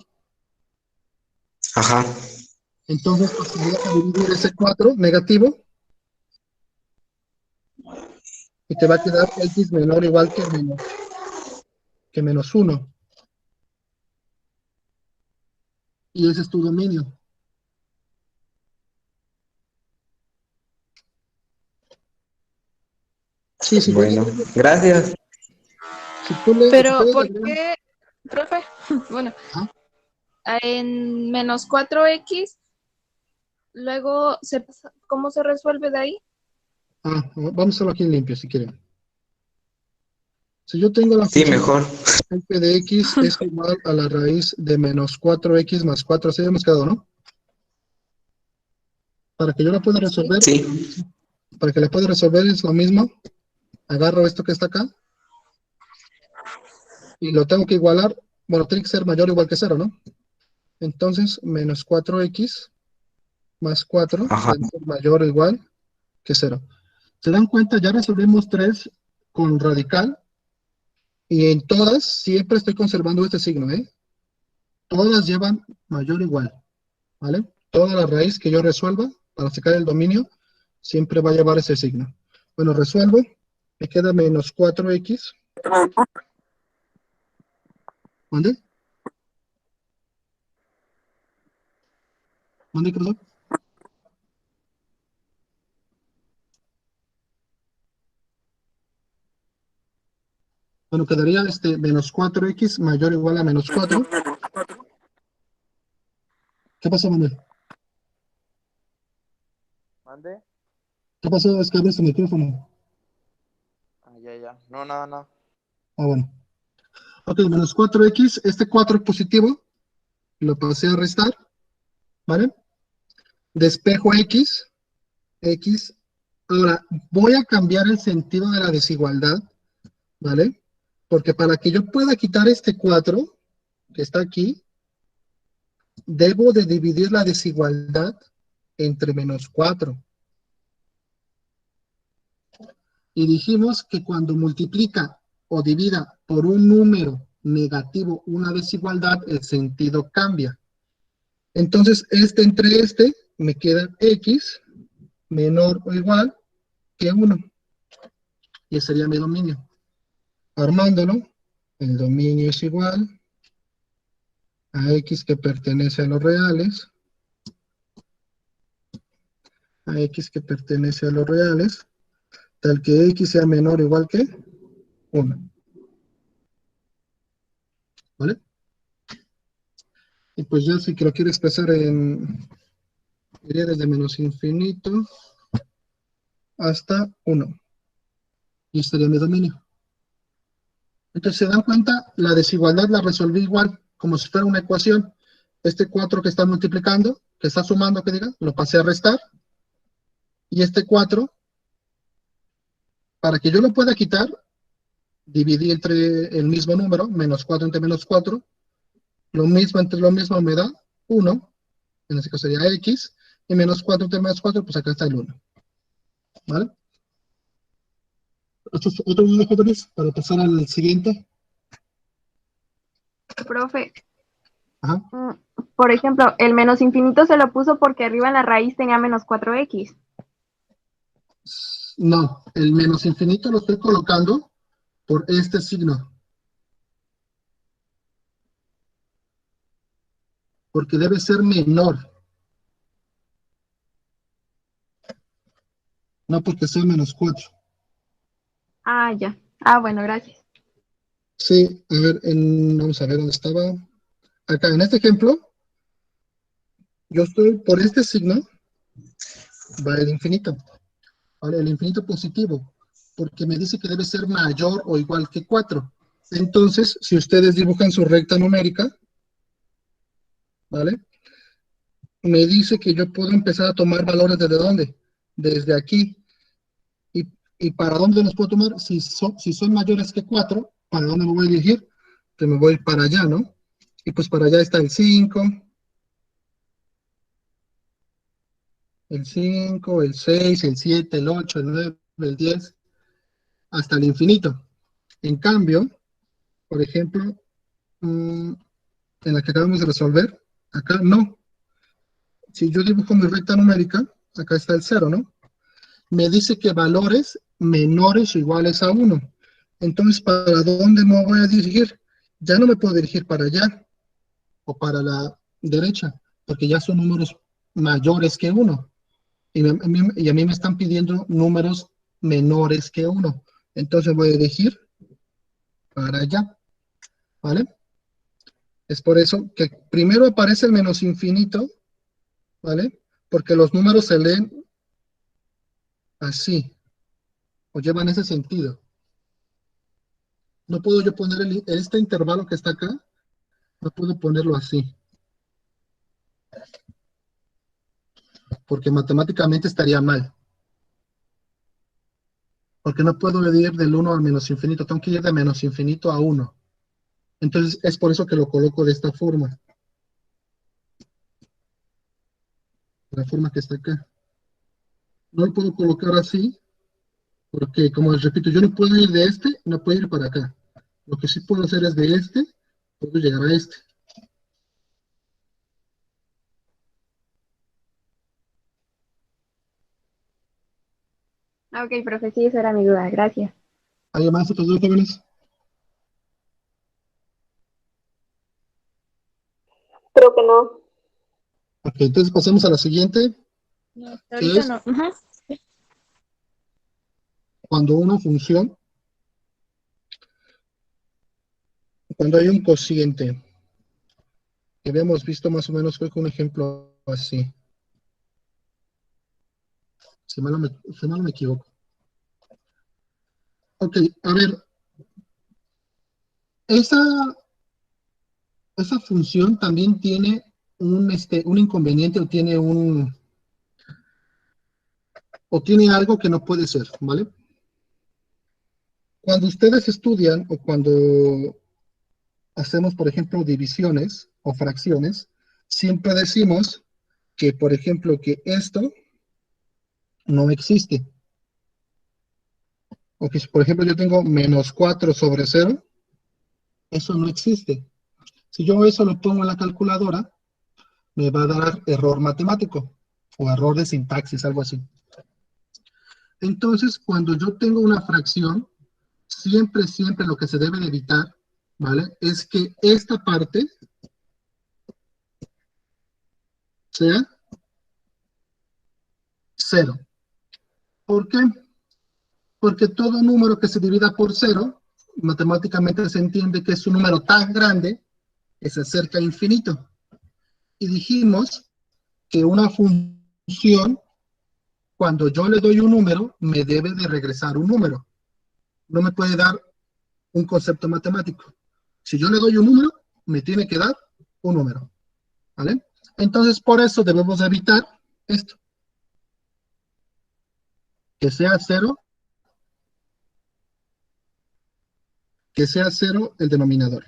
Ajá. Entonces pasarías a dividir ese 4 negativo y te va a quedar X menor o igual que menos 1. Y ese es tu dominio. Sí, si tú le, Bueno, gracias. si Pero, ustedes le ¿por agregan, qué, profe? Bueno, ajá, en menos 4x, luego, ¿cómo se resuelve de ahí? vamos a hacerlo aquí en limpio si quieren. Si yo tengo la Sí, función mejor. f de x es igual a la raíz de menos 4x más 4, así hemos quedado, ¿no? Para que yo la pueda resolver, Sí. para que la pueda resolver es lo mismo. Agarro esto que está acá y lo tengo que igualar. Bueno, tiene que ser mayor o igual que 0, ¿no? Entonces, menos 4x más 4 Ajá. debe ser mayor o igual que 0. ¿Se dan cuenta? Ya resolvimos 3 con radical y en todas siempre estoy conservando este signo, ¿eh? Todas llevan mayor o igual, ¿vale? Toda la raíz que yo resuelva para sacar el dominio siempre va a llevar ese signo. Bueno, resuelvo, me queda menos 4x. ¿Mande? ¿Mande, perdón? Bueno, quedaría menos 4x mayor o igual a menos 4. ¿Qué pasó, Manuel? ¿Mande? ¿Qué pasó? Es que abres tu micrófono. Ah, ya. No, nada. Ah, bueno. Ok, menos 4x, este 4 es positivo, lo pasé a restar, ¿vale? Despejo x, x. Ahora, voy a cambiar el sentido de la desigualdad, ¿vale? Porque para que yo pueda quitar este 4 que está aquí, debo de dividir la desigualdad entre menos 4. Y dijimos que cuando multiplica o divida por un número negativo una desigualdad, el sentido cambia. Entonces, entre me queda x menor o igual que 1. Y ese sería mi dominio. Armándolo, el dominio es igual a x que pertenece a los reales, tal que x sea menor o igual que 1. ¿Vale? Y pues ya si que lo quiero expresar iría desde menos infinito hasta 1. Y este sería mi dominio. Entonces, ¿se dan cuenta? La desigualdad la resolví igual, como si fuera una ecuación. Este 4 que está multiplicando, que está sumando, que diga, lo pasé a restar. Y este 4, para que yo lo pueda quitar, dividí entre el mismo número, menos 4 entre menos 4. Lo mismo entre lo mismo me da 1. En este caso sería x. Y menos 4 entre menos 4, pues acá está el 1. ¿Vale? Otro video, jóvenes, para pasar al siguiente. Profe, Ajá. por ejemplo, el menos infinito se lo puso porque arriba en la raíz tenía menos 4x. No, el menos infinito lo estoy colocando por este signo. Porque debe ser menor. No porque sea menos 4. Ah, ya. Ah, bueno, gracias. Sí, a ver, vamos a ver dónde estaba. Acá, en este ejemplo, yo estoy por este signo, va el infinito. ¿Vale? El infinito positivo, porque me dice que debe ser mayor o igual que 4. Entonces, si ustedes dibujan su recta numérica, ¿vale? Me dice que yo puedo empezar a tomar valores ¿desde dónde? Desde aquí. ¿Y para dónde los puedo tomar? Si son mayores que 4, ¿para dónde me voy a dirigir? que me voy para allá, ¿no? Y pues para allá está el 5, el 6, el 7, el 8, el 9, el 10, hasta el infinito. En cambio, por ejemplo, en la que acabamos de resolver, acá no. Si yo dibujo mi recta numérica, acá está el 0, ¿no? Me dice que valores menores o iguales a 1. Entonces, ¿para dónde me voy a dirigir? Ya no me puedo dirigir para allá o para la derecha, porque ya son números mayores que 1. Y a mí me están pidiendo números menores que 1. Entonces voy a elegir para allá, ¿vale? Es por eso que primero aparece el menos infinito, ¿vale? Porque los números se leen así, o llevan ese sentido. No puedo yo poner este intervalo que está acá, no puedo ponerlo así, porque matemáticamente estaría mal. Porque no puedo ir del 1 al menos infinito, tengo que ir de menos infinito a 1. Entonces es por eso que lo coloco de esta forma. La forma que está acá. No lo puedo colocar así, porque como les repito, yo no puedo ir de este, no puedo ir para acá. Lo que sí puedo hacer es de este, puedo llegar a este. Ok, profe, sí, esa era mi duda. Gracias. ¿Hay más otros dos jóvenes? Creo que no. Ok, entonces pasamos a la siguiente, No, hasta que ahorita es no. Ajá. cuando una función, cuando hay un cociente, que habíamos visto más o menos, fue con un ejemplo así. Si mal no me equivoco. Ok, a ver, esa función también tiene un inconveniente o tiene algo que no puede ser, ¿vale? Cuando ustedes estudian o cuando hacemos, por ejemplo, divisiones o fracciones, siempre decimos que, por ejemplo, que esto no existe. O que, por ejemplo, yo tengo menos 4 sobre 0, eso no existe. Si yo eso lo pongo en la calculadora, me va a dar error matemático o error de sintaxis, algo así. Entonces, cuando yo tengo una fracción, siempre lo que se debe de evitar, ¿vale? Es que esta parte sea 0. ¿Por qué? Porque todo número que se divida por 0, matemáticamente se entiende que es un número tan grande que se acerca a infinito. Y dijimos que una función, cuando yo le doy un número, me debe de regresar un número. No me puede dar un concepto matemático. Si yo le doy un número, me tiene que dar un número, ¿vale? Entonces, por eso debemos evitar esto. Que sea 0, el denominador.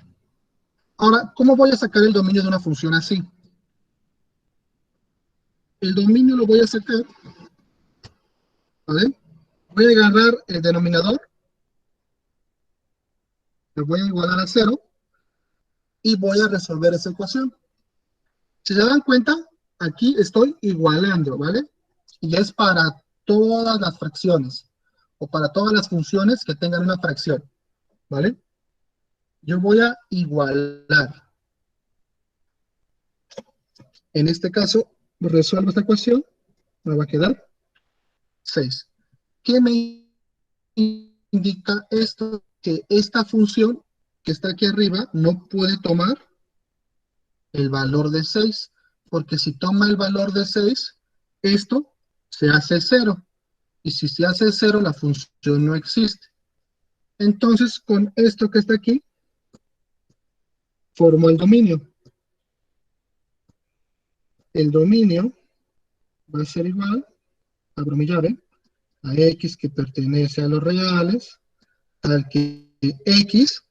Ahora, ¿cómo voy a sacar el dominio de una función así? El dominio lo voy a sacar, ¿vale? Voy a agarrar el denominador, lo voy a igualar a 0 y voy a resolver esa ecuación. Si se dan cuenta, aquí estoy igualando, ¿vale? Y es para todas las fracciones o para todas las funciones que tengan una fracción, ¿vale? Yo voy a igualar. En este caso, resuelvo esta ecuación, me va a quedar 6. ¿Qué me indica esto? Que esta función que está aquí arriba no puede tomar el valor de 6, porque si toma el valor de 6, esto se hace 0. Y si se hace 0, la función no existe. Entonces, con esto que está aquí, formo el dominio. El dominio va a ser igual, abro mi llave, a x que pertenece a los reales, tal que x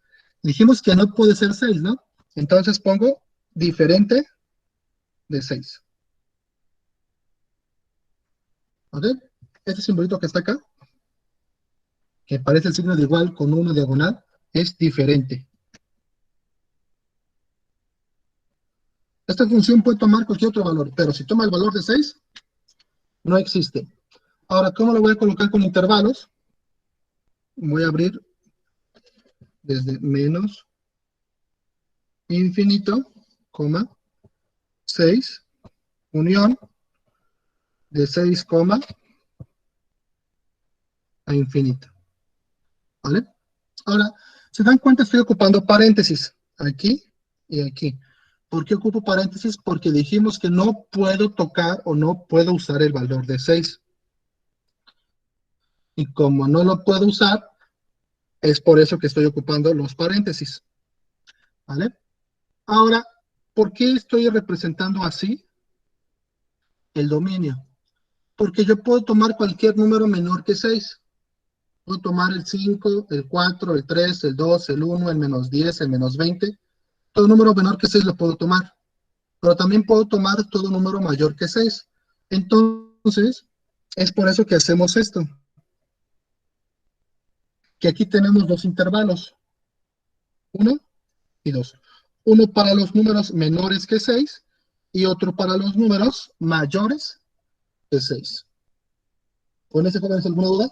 Dijimos que no puede ser 6, ¿no? Entonces pongo diferente de 6. ¿Ok? Este simbolito que está acá, que parece el signo de igual con una diagonal, es diferente. Esta función puede tomar cualquier otro valor, pero si toma el valor de 6, no existe. Ahora, ¿cómo lo voy a colocar con intervalos? Voy a abrir desde menos infinito, coma, 6, unión de 6, a infinito. ¿Vale? Ahora, ¿se dan cuenta? Estoy ocupando paréntesis aquí y aquí. ¿Por qué ocupo paréntesis? Porque dijimos que no puedo tocar o no puedo usar el valor de 6. Y como no lo puedo usar, es por eso que estoy ocupando los paréntesis. ¿Vale? Ahora, ¿por qué estoy representando así el dominio? Porque yo puedo tomar cualquier número menor que 6. Puedo tomar el 5, el 4, el 3, el 2, el 1, el menos 10, el menos 20. Todo número menor que 6 lo puedo tomar. Pero también puedo tomar todo número mayor que 6. Entonces, es por eso que hacemos esto. Que aquí tenemos dos intervalos. 1 y 2. Uno para los números menores que 6 y otro para los números mayores que 6. ¿Con ese jóvenes alguna duda?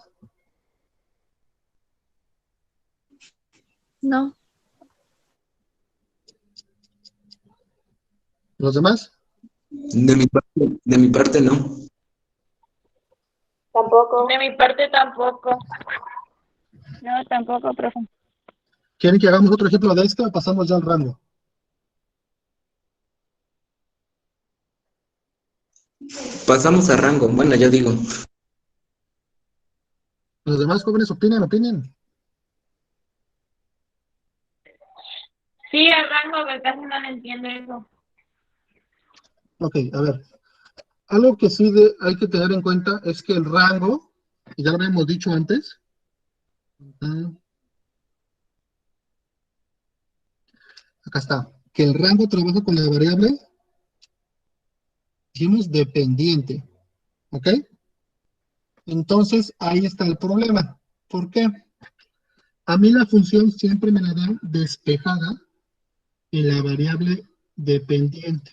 No. ¿Los demás? De mi parte no. Tampoco. De mi parte tampoco. No, tampoco, profe. ¿Quieren que hagamos otro ejemplo de esto o pasamos ya al rango? Pasamos a rango. Bueno, yo digo. ¿Los demás jóvenes opinen? Sí, el rango, que casi no le entiendo eso. Ok, a ver. Algo que sí hay que tener en cuenta es que el rango, y ya lo habíamos dicho antes, acá está, que el rango trabaja con la variable, dijimos, dependiente. ¿Ok? Entonces, ahí está el problema. ¿Por qué? A mí la función siempre me la dan despejada en la variable dependiente.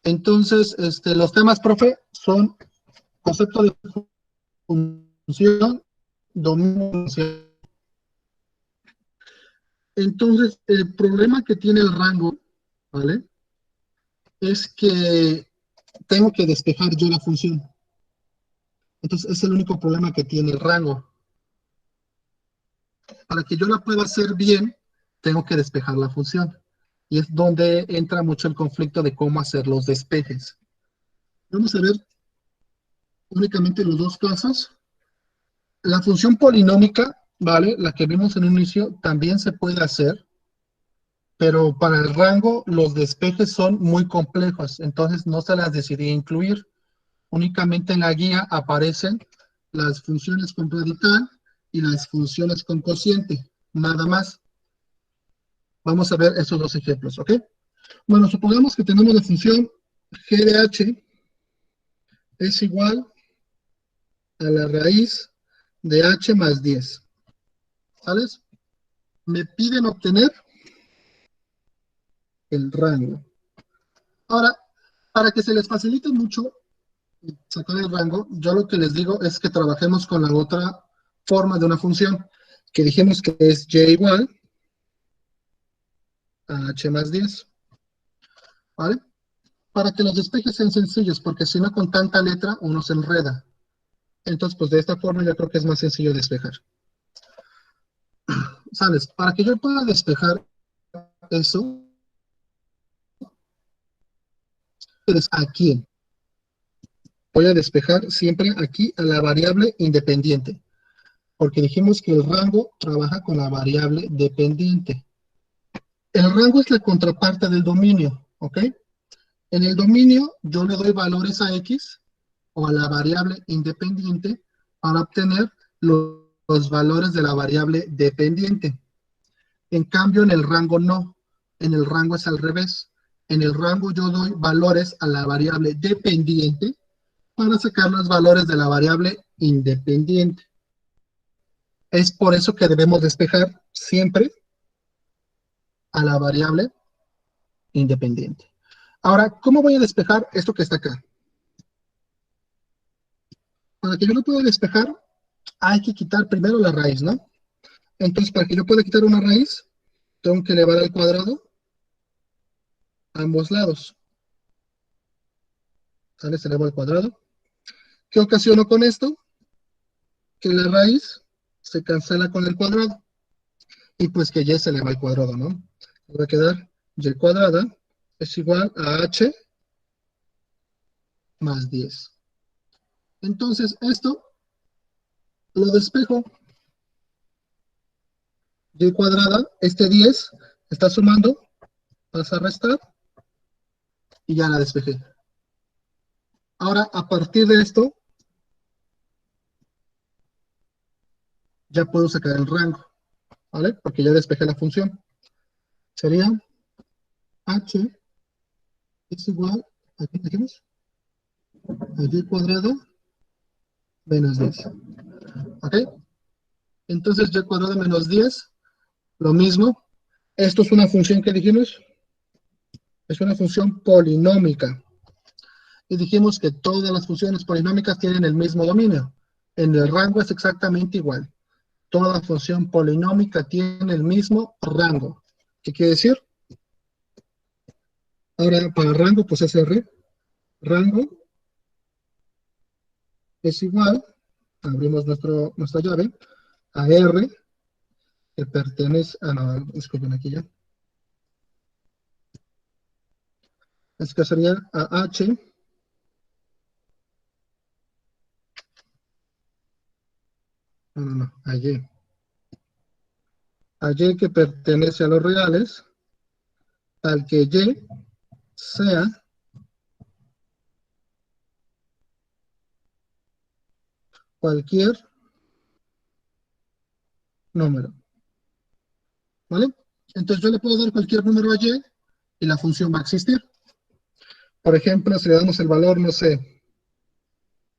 Entonces, los temas, profe, son concepto de función, dominio. Entonces, el problema que tiene el rango, ¿vale? Es que tengo que despejar yo la función. Entonces, es el único problema que tiene el rango. Para que yo la pueda hacer bien, tengo que despejar la función. Y es donde entra mucho el conflicto de cómo hacer los despejes. Vamos a ver únicamente los dos casos. La función polinómica, ¿vale? La que vimos en un inicio, también se puede hacer, pero para el rango los despejes son muy complejos, entonces no se las decidí incluir. Únicamente en la guía aparecen las funciones con radical y las funciones con cociente, nada más. Vamos a ver esos dos ejemplos, ¿ok? Bueno, supongamos que tenemos la función g de h es igual a la raíz de h más 10. ¿Sales? Me piden obtener el rango. Ahora, para que se les facilite mucho sacar el rango, yo lo que les digo es que trabajemos con la otra forma de una función, que dijimos que es y igual a h más 10. ¿Vale? Para que los despejes sean sencillos, porque si no con tanta letra uno se enreda. Entonces, pues de esta forma yo creo que es más sencillo despejar. ¿Sales? Para que yo pueda despejar eso, aquí voy a despejar siempre aquí a la variable independiente, porque dijimos que el rango trabaja con la variable dependiente. El rango es la contraparte del dominio, ¿ok? En el dominio yo le doy valores a x o a la variable independiente para obtener los los valores de la variable dependiente. En cambio, en el rango no. En el rango es al revés. En el rango yo doy valores a la variable dependiente para sacar los valores de la variable independiente. Es por eso que debemos despejar siempre a la variable independiente. Ahora, ¿cómo voy a despejar esto que está acá? Para que yo lo pueda despejar, hay que quitar primero la raíz, ¿no? Entonces, para que yo pueda quitar una raíz, tengo que elevar al cuadrado a ambos lados. ¿Sale? Se eleva al cuadrado. ¿Qué ocasiono con esto? Que la raíz se cancela con el cuadrado. Y pues que y se eleva al cuadrado, ¿no? Va a quedar y cuadrada es igual a h más 10. Entonces, esto lo despejo. Y cuadrada, este 10 está sumando, pasa a restar, y ya la despejé. Ahora, a partir de esto, ya puedo sacar el rango, ¿vale? Porque ya despejé la función. Sería h es igual, ¿a qué dijimos? A y cuadrada menos 10. ¿Ok? Entonces, y cuadrada menos 10, lo mismo. Esto es una función que dijimos, es una función polinómica. Y dijimos que todas las funciones polinómicas tienen el mismo dominio. En el rango es exactamente igual. Toda función polinómica tiene el mismo rango. ¿Qué quiere decir? Ahora, para rango, pues es R. Rango es igual, abrimos nuestra llave, a R, que pertenece, no, disculpen aquí ya. Es que sería a H, no, a Y. A Y que pertenece a los reales, al que Y sea cualquier número. ¿Vale? Entonces yo le puedo dar cualquier número a Y y la función va a existir. Por ejemplo, si le damos el valor, no sé,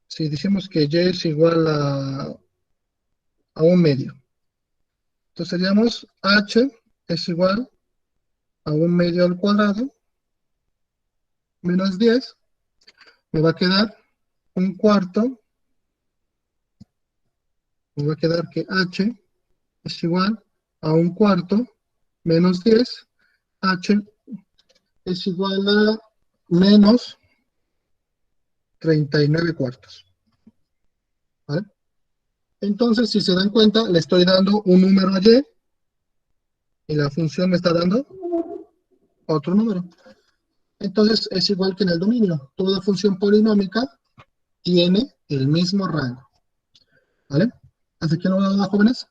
si decimos que Y es igual a 1/2. Entonces seríamos H es igual a 1/2 al cuadrado menos 10. Me va a quedar 1/4. Me va a quedar que H es igual a 1/4 menos 10. H es igual a menos 39/4. ¿Vale? Entonces, si se dan cuenta, le estoy dando un número a Y y la función me está dando otro número. Entonces, es igual que en el dominio. Toda función polinómica tiene el mismo rango. ¿Vale? ¿Hasta aquí lo van a dar, jóvenes?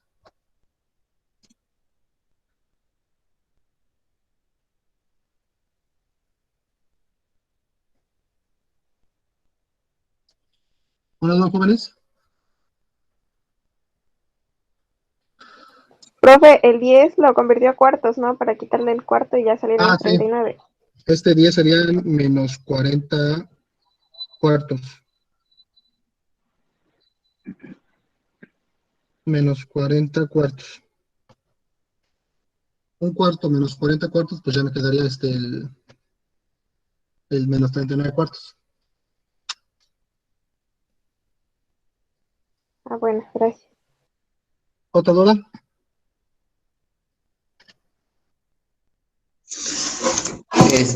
Hola, jóvenes. Profe, el 10 lo convirtió a cuartos, ¿no? Para quitarle el cuarto y ya salieron Ah, los sí. 39. Este 10 sería menos 40 cuartos. Menos 40 cuartos. 1/4 menos 40 cuartos, pues ya me quedaría el menos 39 cuartos. Ah, bueno, gracias. ¿Otra duda?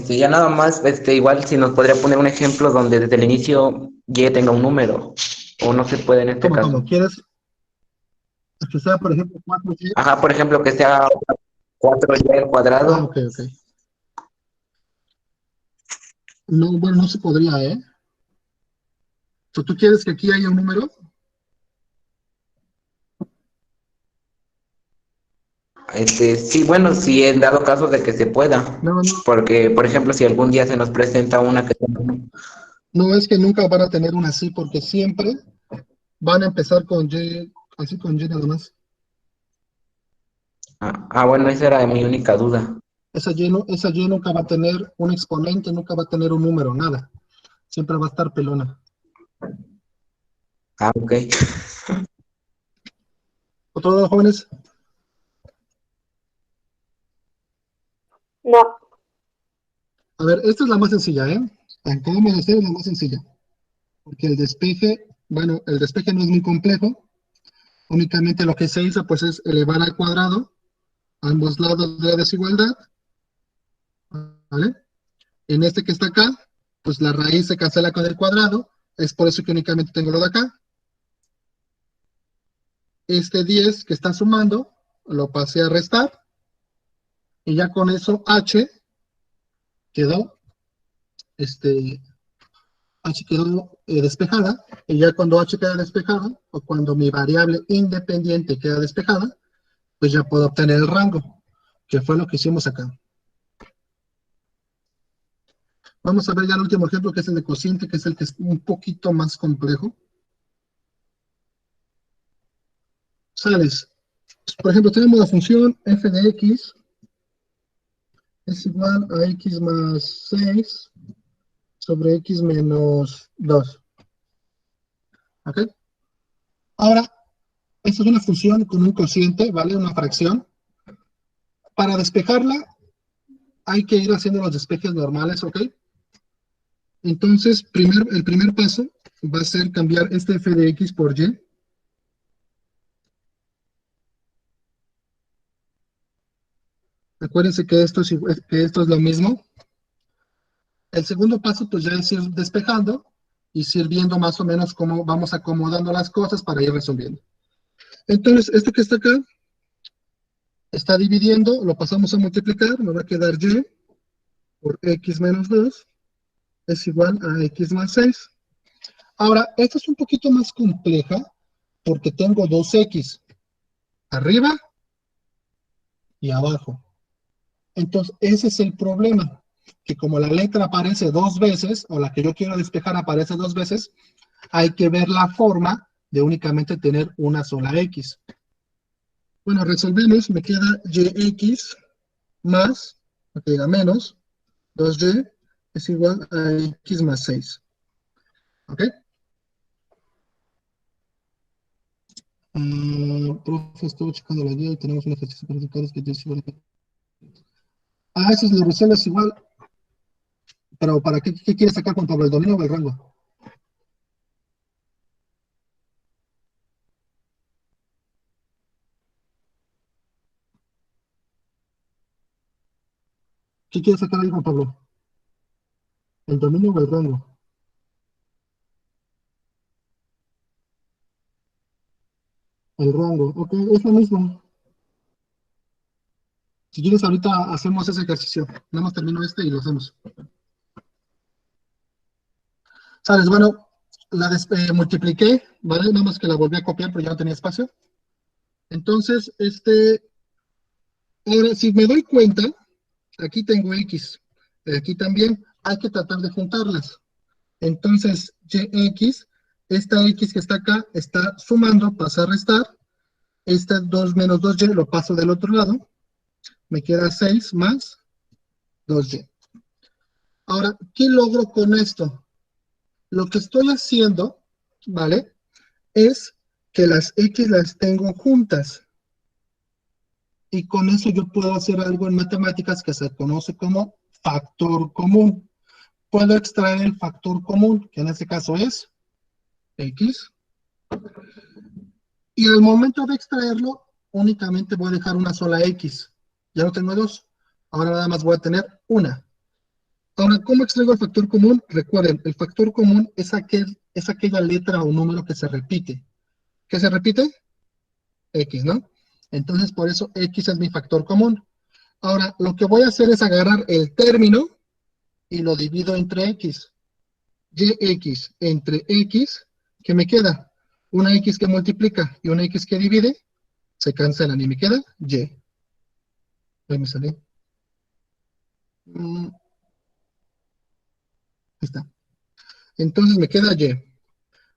Ya nada más, igual si nos podría poner un ejemplo donde desde el inicio Y tenga un número, o no se puede en este ¿Cómo, caso. cómo? ¿Quieres que sea, por ejemplo, 4Y? Ajá, por ejemplo, que sea 4Y al Ah, cuadrado. ok. No, bueno, no se podría, ¿eh? ¿Tú quieres que aquí haya un número? Sí, bueno, si en dado caso de que se pueda. No, Porque, por ejemplo, si algún día se nos presenta una que no es que nunca van a tener una así, porque siempre van a empezar con Y así con Y nada más. Bueno, esa era mi única duda. Esa Y nunca va a tener un exponente, nunca va a tener un número, nada. Siempre va a estar pelona. Ok. ¿Otro de los jóvenes? No. A ver, esta es la más sencilla, ¿eh? La que vamos a hacer es la más sencilla. Porque el despeje, bueno, el despeje no es muy complejo. Únicamente lo que se hizo, pues, es elevar al cuadrado ambos lados de la desigualdad, ¿vale? En este que está acá, pues la raíz se cancela con el cuadrado. Es por eso que únicamente tengo lo de acá. Este 10 que está sumando, lo pasé a restar. Y ya con eso h quedó, h quedó despejada. Y ya cuando h queda despejada, o cuando mi variable independiente queda despejada, pues ya puedo obtener el rango, que fue lo que hicimos acá. Vamos a ver ya el último ejemplo, que es el de cociente, que es el que es un poquito más complejo. Sales. Por ejemplo, tenemos la función f de x es igual a x más 6 sobre x menos 2. ¿Ok? Ahora, esta es una función con un cociente, ¿vale? Una fracción. Para despejarla, hay que ir haciendo los despejes normales, ¿ok? Entonces, el primer paso va a ser cambiar este f de x por y. Acuérdense que que esto es lo mismo. El segundo paso, pues ya es ir despejando y ir viendo más o menos cómo vamos acomodando las cosas para ir resolviendo. Entonces, esto que está acá, está dividiendo, lo pasamos a multiplicar, me va a quedar y por x menos 2 es igual a x más 6. Ahora, esta es un poquito más compleja porque tengo 2x arriba y abajo. Entonces, ese es el problema, que como la letra aparece dos veces, o la que yo quiero despejar aparece dos veces, hay que ver la forma de únicamente tener una sola x. Bueno, resolvemos, me queda yx más, que diga menos, 2y es igual a x más 6. ¿Ok? Profe, estuve checando la guía y tenemos un ejercicio para indicar que es igual a... eso lo resuelves igual. Pero ¿para qué quieres sacar con Pablo? ¿El dominio o el rango? ¿Qué quieres sacar ahí, Juan Pablo? ¿El dominio o el rango? El rango, ok, es lo mismo. Si quieres, ahorita hacemos ese ejercicio. Nada más termino este y lo hacemos. ¿Sabes? Bueno, la multipliqué, ¿vale? Nada más que la volví a copiar, pero ya no tenía espacio. Entonces, ahora, si me doy cuenta, aquí tengo x, aquí también hay que tratar de juntarlas. Entonces, yx, esta x que está acá, está sumando, pasa a restar. Esta 2 menos 2y lo paso del otro lado. Me queda 6 más 2y. Ahora, ¿qué logro con esto? Lo que estoy haciendo, ¿vale? Es que las x las tengo juntas. Y con eso yo puedo hacer algo en matemáticas que se conoce como factor común. Puedo extraer el factor común, que en este caso es x. Y al momento de extraerlo, únicamente voy a dejar una sola x. Ya no tengo dos. Ahora nada más voy a tener una. Ahora, ¿cómo extraigo el factor común? Recuerden, el factor común es aquella letra o número que se repite. ¿Qué se repite? X, ¿no? Entonces, por eso X es mi factor común. Ahora, lo que voy a hacer es agarrar el término y lo divido entre X. YX entre X, ¿qué me queda? Una X que multiplica y una X que divide, se cancelan y me queda Y. Ahí me salió. Ahí está. Entonces me queda Y.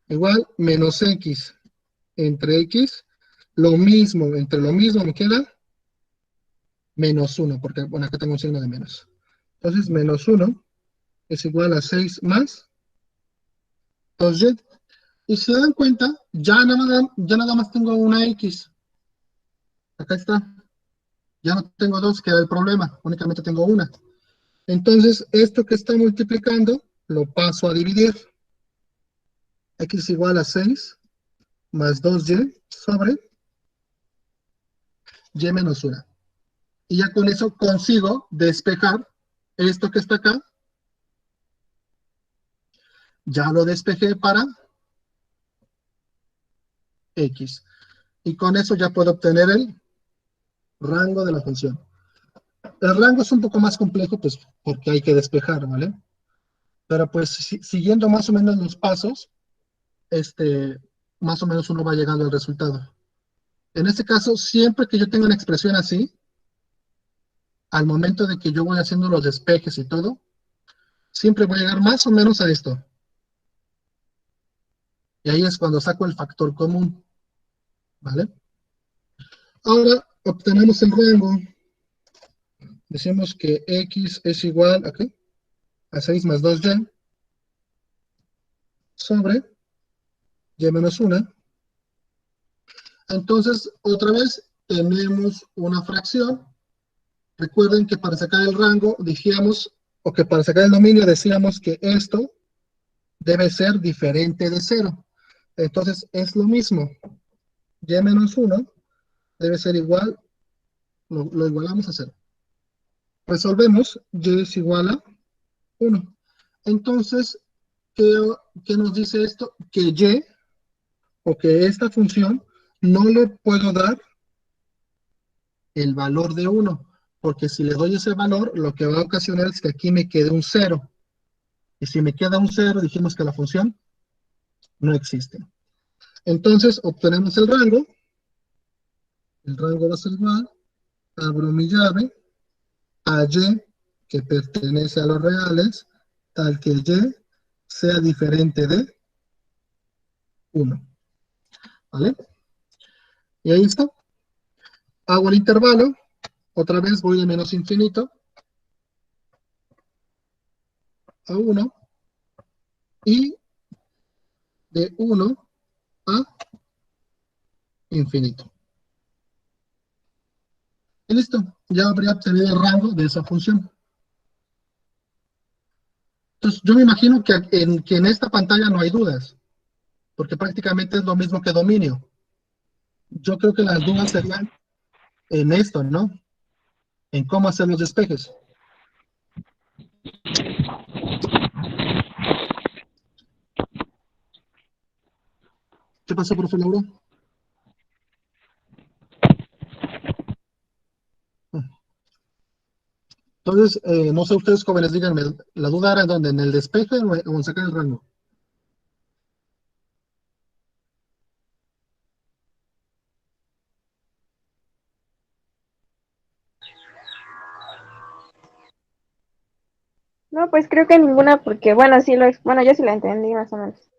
Igual menos X entre X, Lo mismo, entre lo mismo me queda menos 1, porque, bueno, acá tengo un signo de menos. Entonces, menos 1 es igual a 6 más 2y. Y si se dan cuenta, ya nada más tengo una x. Acá está. Ya no tengo 2, que era el problema. Únicamente tengo una. Entonces, esto que está multiplicando, lo paso a dividir. X es igual a 6 más 2y sobre y menos 1. Y ya con eso consigo despejar esto que está acá. Ya lo despejé para x. Y con eso ya puedo obtener el rango de la función. El rango es un poco más complejo, pues, porque hay que despejar, ¿vale? Pero pues, siguiendo más o menos los pasos, más o menos uno va llegando al resultado. En este caso, siempre que yo tenga una expresión así, al momento de que yo voy haciendo los despejes y todo, siempre voy a llegar más o menos a esto. Y ahí es cuando saco el factor común, ¿vale? Ahora obtenemos el rango. Decimos que x es igual ¿a qué? A 6 más 2y sobre y menos 1. Entonces, otra vez, tenemos una fracción. Recuerden que para sacar el rango, dijimos, o que para sacar el dominio decíamos que esto debe ser diferente de 0. Entonces, es lo mismo. Y menos 1 debe ser igual, lo igualamos a 0. Resolvemos, y es igual a 1. Entonces, ¿qué nos dice esto? Que y, o que esta función, no le puedo dar el valor de 1, porque si le doy ese valor, lo que va a ocasionar es que aquí me quede un 0. Y si me queda un 0, dijimos que la función no existe. Entonces, obtenemos el rango. El rango va a ser igual, abro mi llave, a y, que pertenece a los reales, tal que y sea diferente de 1. ¿Vale? Y ahí está. Hago el intervalo. Otra vez voy de menos infinito a 1. Y de 1 a infinito. Y listo. Ya habría obtenido el rango de esa función. Entonces, yo me imagino que en esta pantalla no hay dudas, porque prácticamente es lo mismo que dominio. Yo creo que las dudas serían en esto, ¿no? En cómo hacer los despejes. ¿Qué pasó, profe Lauro? Entonces, no sé ustedes jóvenes, díganme, ¿la duda era en dónde? ¿En el despeje o en sacar el rango? No, pues creo que ninguna, porque bueno, bueno, yo sí la entendí más o menos.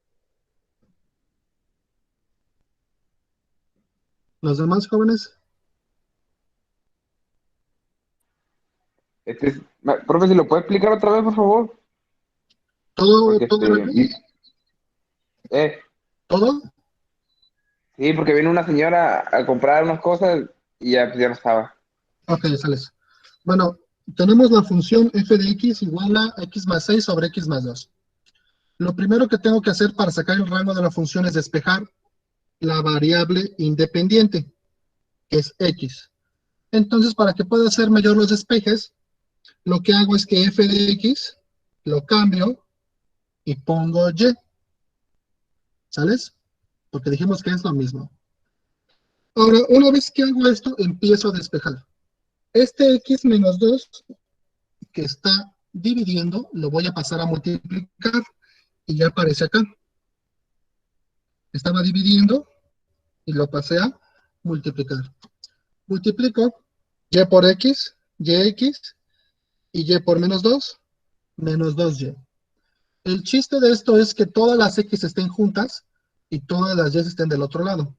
¿Los demás jóvenes? Profe, ¿si lo puede explicar otra vez, por favor? ¿Todo, Porque todo era bien? ¿Todo? sí, porque vino una señora a comprar unas cosas y ya, pues, ya no estaba. Ok, sales. Bueno, tenemos la función f de x igual a x más 6 sobre x más 2. Lo primero que tengo que hacer para sacar el rango de la función es despejar la variable independiente, que es x. Entonces, para que pueda hacer mayor los despejes, lo que hago es que f de x lo cambio y pongo y. ¿Sales? Porque dijimos que es lo mismo. Ahora, una vez que hago esto, empiezo a despejar. Este x menos 2 que está dividiendo, lo voy a pasar a multiplicar y ya aparece acá. Estaba dividiendo y lo pasé a multiplicar. Multiplico y por x, yx, y y por menos 2, menos 2y. El chiste de esto es que todas las x estén juntas y todas las y estén del otro lado.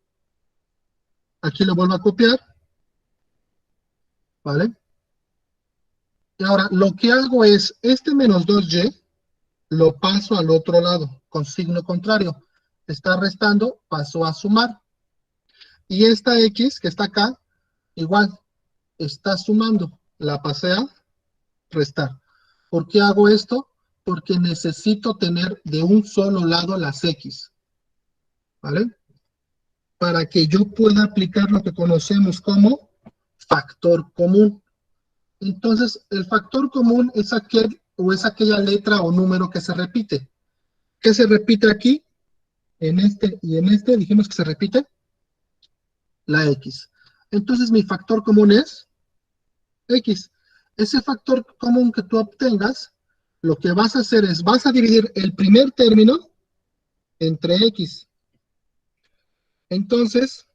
Aquí lo vuelvo a copiar, ¿vale? Y ahora lo que hago es, este menos 2y, lo paso al otro lado, con signo contrario. Está restando, paso a sumar. Y esta x que está acá, igual, está sumando, la pasé a restar. ¿Por qué hago esto? Porque necesito tener de un solo lado las x, ¿vale? Para que yo pueda aplicar lo que conocemos como factor común. Entonces, el factor común es aquel o es aquella letra o número que se repite. ¿Qué se repite aquí? En este y en este dijimos que se repite la x. Entonces, mi factor común es x. Ese factor común que tú obtengas, lo que vas a hacer es, vas a dividir el primer término entre x. Entonces,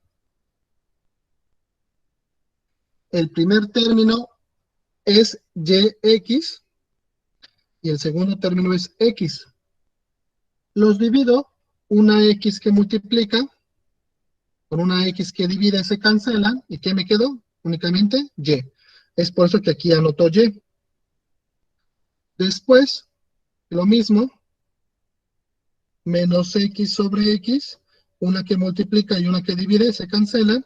el primer término es yx y el segundo término es x. Los divido, una x que multiplica con una x que divide se cancelan, ¿y qué me quedó? Únicamente y. Es por eso que aquí anoto y. Después, lo mismo, menos x sobre x, una que multiplica y una que divide se cancelan,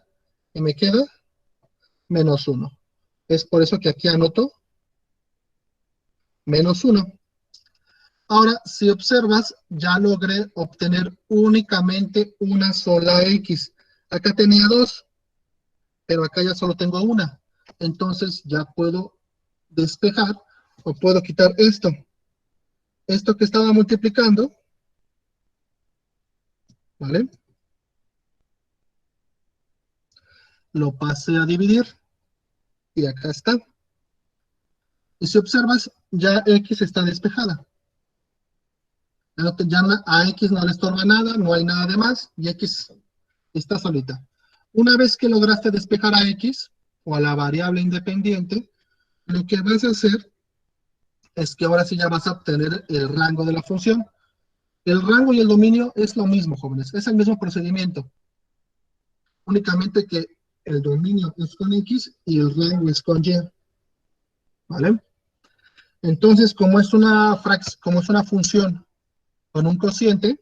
y me queda menos 1. Es por eso que aquí anoto menos 1. Ahora, si observas, ya logré obtener únicamente una sola x. Acá tenía 2, pero acá ya solo tengo una. Entonces ya puedo despejar o puedo quitar esto. Esto que estaba multiplicando, ¿vale? Lo pasé a dividir y acá está. Y si observas, ya x está despejada. Ya a x no le estorba nada, no hay nada de más, y x está solita. Una vez que lograste despejar a x, o a la variable independiente, lo que vas a hacer es que ahora sí ya vas a obtener el rango de la función. El rango y el dominio es lo mismo, jóvenes, es el mismo procedimiento. Únicamente que el dominio es con x y el rango es con y. ¿Vale? Entonces, como es una función con un cociente,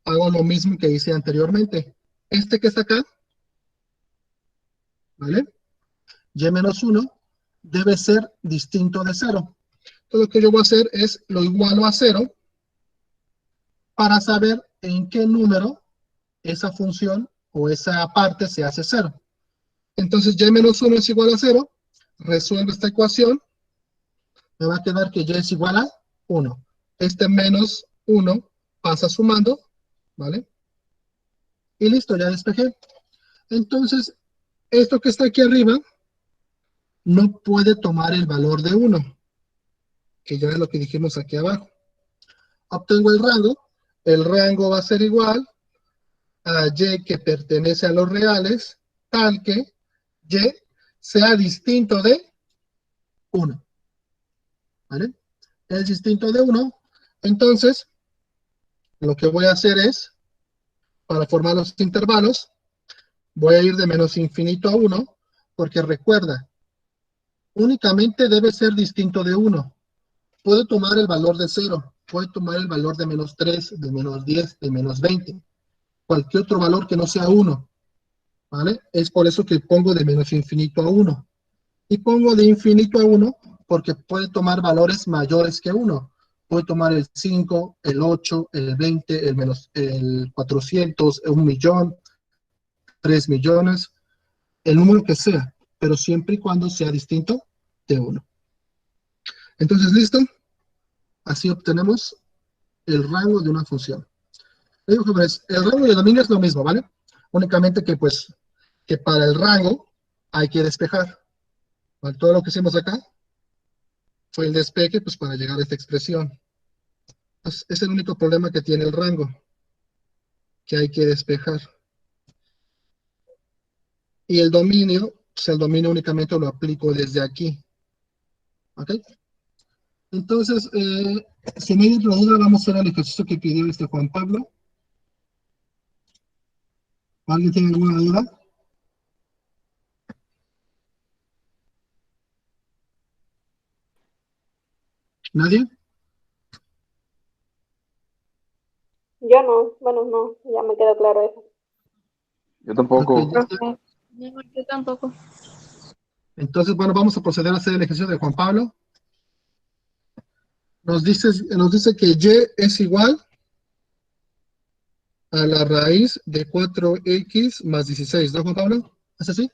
hago lo mismo que hice anteriormente. Este que está acá, ¿vale? Y menos 1 debe ser distinto de 0. Entonces, lo que yo voy a hacer es lo igualo a 0 para saber en qué número esa función o esa parte se hace 0. Entonces, y menos 1 es igual a 0. Resuelvo esta ecuación. Me va a quedar que y es igual a 1. Este menos 1 pasa sumando, ¿vale? Y listo, ya despejé. Entonces, esto que está aquí arriba no puede tomar el valor de 1, que ya es lo que dijimos aquí abajo. Obtengo el rango. El rango va a ser igual a y que pertenece a los reales, tal que y sea distinto de 1. ¿Vale? Es distinto de 1. Entonces, lo que voy a hacer es, para formar los intervalos, voy a ir de menos infinito a 1, porque recuerda, únicamente debe ser distinto de 1. Puede tomar el valor de 0, puede tomar el valor de menos 3, de menos 10, de menos 20, cualquier otro valor que no sea 1, ¿vale? Es por eso que pongo de menos infinito a 1. Y pongo de infinito a 1 porque puede tomar valores mayores que 1. Puede tomar el 5, el 8, el 20, el 400, 1 millón, 3 millones, el número que sea, pero siempre y cuando sea distinto de 1. Entonces, ¿listo? Así obtenemos el rango de una función. Digo, jóvenes, el rango y el dominio es lo mismo, ¿vale? Únicamente que, pues, que para el rango hay que despejar. ¿Vale? Todo lo que hicimos acá fue el despeje, pues, para llegar a esta expresión. Entonces, es el único problema que tiene el rango, que hay que despejar. Y el dominio, pues el dominio únicamente lo aplico desde aquí. ¿Ok? Entonces, si no hay otra duda, vamos a hacer el ejercicio que pidió Juan Pablo. ¿Alguien tiene alguna duda? ¿Nadie? Yo no, bueno, no, ya me quedó claro eso. Yo tampoco. Ok, ya está. Profe, No, yo tampoco. Entonces, bueno, vamos a proceder a hacer el ejercicio de Juan Pablo. Nos dice que y es igual a la raíz de 4x más 16, ¿no, Juan Pablo? ¿Es así?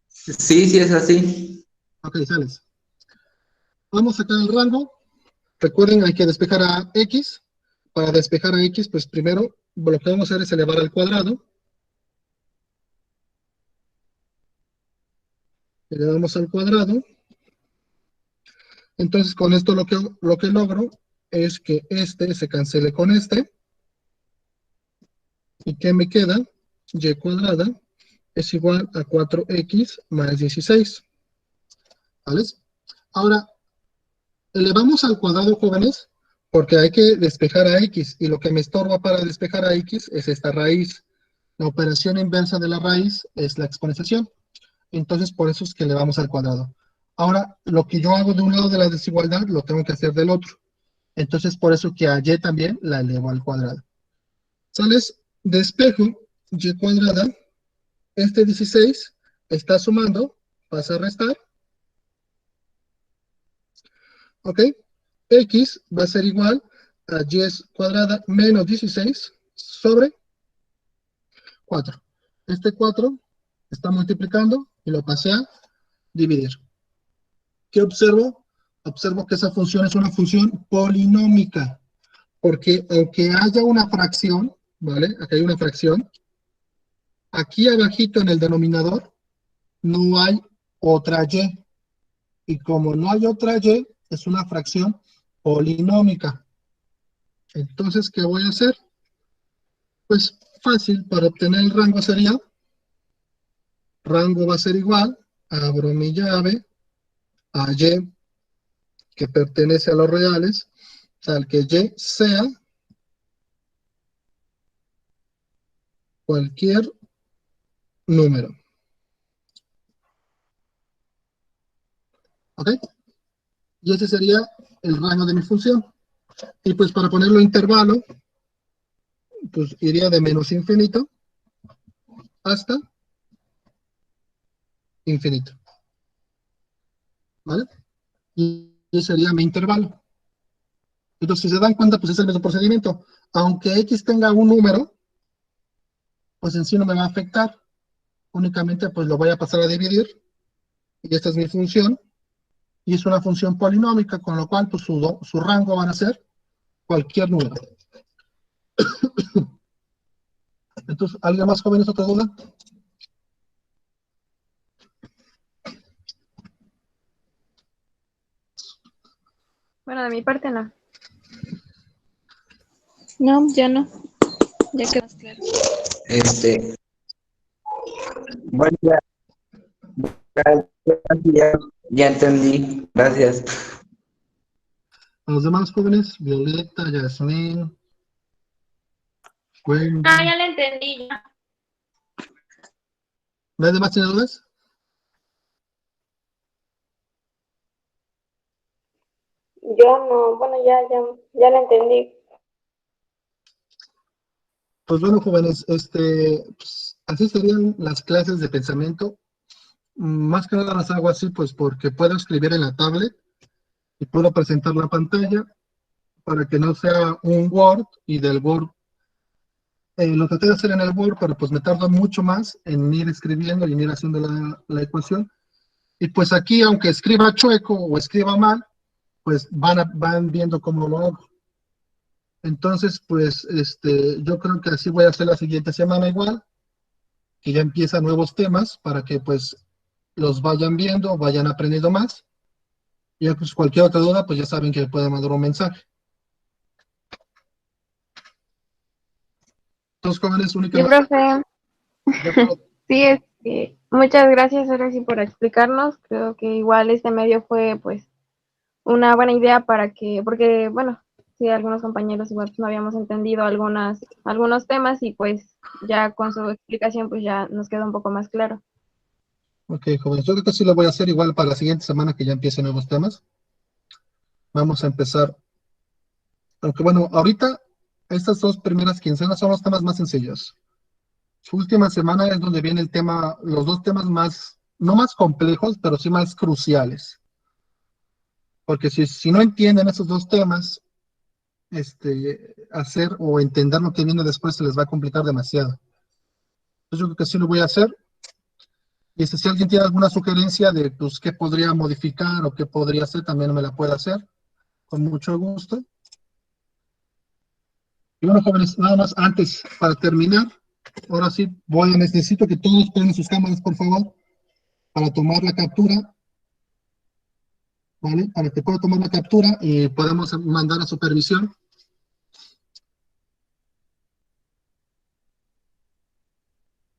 Sí, sí es así. Ok, sales. Vamos a sacar el rango. Recuerden, hay que despejar a x. Para despejar a x, pues primero lo que vamos a hacer es elevar al cuadrado. Elevamos al cuadrado. Entonces, con esto lo que logro es que este se cancele con este. ¿Y qué me queda? Y cuadrada es igual a 4x más 16. ¿Vale? Ahora, elevamos al cuadrado, jóvenes, porque hay que despejar a x. Y lo que me estorba para despejar a x es esta raíz. La operación inversa de la raíz es la exponenciación. Entonces, por eso es que elevamos al cuadrado. Ahora, lo que yo hago de un lado de la desigualdad, lo tengo que hacer del otro. Entonces, por eso que a y también la elevo al cuadrado. ¿Sales? Despejo y cuadrada. Este 16 está sumando, pasa a restar. ¿Ok? X va a ser igual a y cuadrada menos 16 sobre 4. Este 4 está multiplicando y lo pasé a dividir. ¿Qué observo? Observo que esa función es una función polinómica, porque aunque haya una fracción, ¿vale? Aquí hay una fracción, aquí abajito en el denominador no hay otra y, y como no hay otra y, es una fracción polinómica. Entonces, ¿qué voy a hacer? Pues fácil, para obtener el rango sería, rango va a ser igual, abro mi llave, a y que pertenece a los reales, tal que y sea cualquier número. ¿Ok? Y ese sería el rango de mi función. Y pues para ponerlo intervalo, pues iría de menos infinito hasta infinito. ¿Vale? Y ese sería mi intervalo. Entonces, si se dan cuenta, pues es el mismo procedimiento. Aunque x tenga un número, pues en sí no me va a afectar. Únicamente pues lo voy a pasar a dividir. Y esta es mi función. Y es una función polinómica, con lo cual pues su rango van a ser cualquier número. Entonces, ¿alguien más, jóvenes, otra duda? bueno, de mi parte no. No, ya no. Ya quedó más claro. Bueno, ya entendí. Gracias. A los demás jóvenes, Violeta, Yasmín, Wendy. Ah, ya lo entendí. Ya. ¿Nadie más tiene dudas? Yo no, bueno, ya lo entendí. Pues bueno, jóvenes, pues, así serían las clases de pensamiento. Más que nada las hago así, pues porque puedo escribir en la tablet y puedo presentar la pantalla para que no sea un Word, y del Word lo traté de hacer en el Word, pero pues me tarda mucho más en ir escribiendo y en ir haciendo la ecuación. Y pues aquí, aunque escriba chueco o escriba mal, pues van viendo cómo lo hago. Entonces, pues, yo creo que así voy a hacer la siguiente semana igual, que ya empiezan nuevos temas para que pues los vayan viendo, vayan aprendiendo más. Y ya, pues cualquier otra duda, pues ya saben que pueden mandar un mensaje. Entonces, jóvenes, Sí, únicamente. profe. Ya para- Sí, muchas gracias, ahora sí, por explicarnos. Creo que igual este medio fue, pues, una buena idea para que, porque, bueno, sí, algunos compañeros igual no habíamos entendido algunos temas y pues ya con su explicación, pues ya nos quedó un poco más claro. Ok, jóvenes, yo creo que sí lo voy a hacer igual para la siguiente semana que ya empiecen nuevos temas. Vamos a empezar, aunque bueno, ahorita estas 2 primeras quincenas son los temas más sencillos. Su última semana es donde viene el tema, los 2 temas más, no más complejos, pero sí más cruciales. Porque si no entienden esos 2 temas, hacer o entender lo que viene después se les va a complicar demasiado. Entonces yo creo que sí lo voy a hacer. Y si alguien tiene alguna sugerencia de pues, qué podría modificar o qué podría hacer, también me la puede hacer, con mucho gusto. Y bueno, jóvenes, nada más antes, para terminar, ahora sí, necesito que todos prendan sus cámaras, por favor, para tomar la captura, ¿vale? Para que pueda tomar la captura y podamos mandar a supervisión.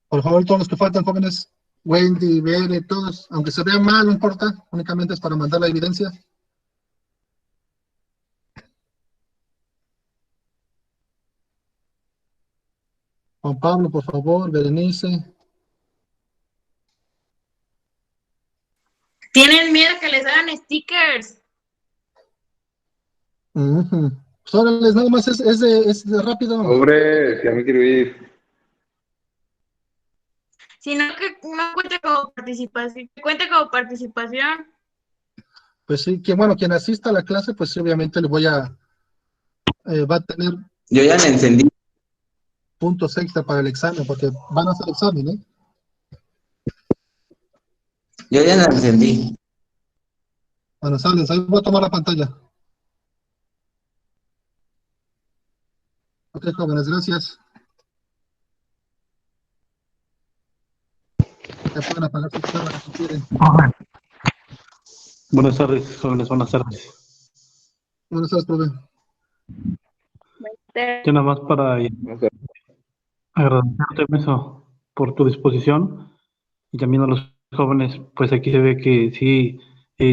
Por favor, todos los que faltan, jóvenes, Wendy, Bere, todos, aunque se vean mal, no importa, únicamente es para mandar la evidencia. Juan Pablo, por favor, Berenice. Tienen miedo que les hagan stickers. Ujú. Pues órale, nada más es de rápido. Pobre, ya me quiero ir. Si no, que no cuente como participación. Que cuente como participación. Pues sí, que bueno, quien asista a la clase, pues sí, obviamente le va a tener Yo ya la encendí. puntos extra para el examen, porque van a hacer examen, ¿eh? Yo ya la encendí. Bueno, sales, ahí voy a tomar la pantalla. Ok, jóvenes, gracias. Ya pueden apagar sus cámaras si quieren. Buenas tardes, jóvenes, buenas tardes. Buenas tardes, profe. Yo nada más para No sé. agradecerte, Meso, por tu disposición y también a los jóvenes, pues aquí se ve que sí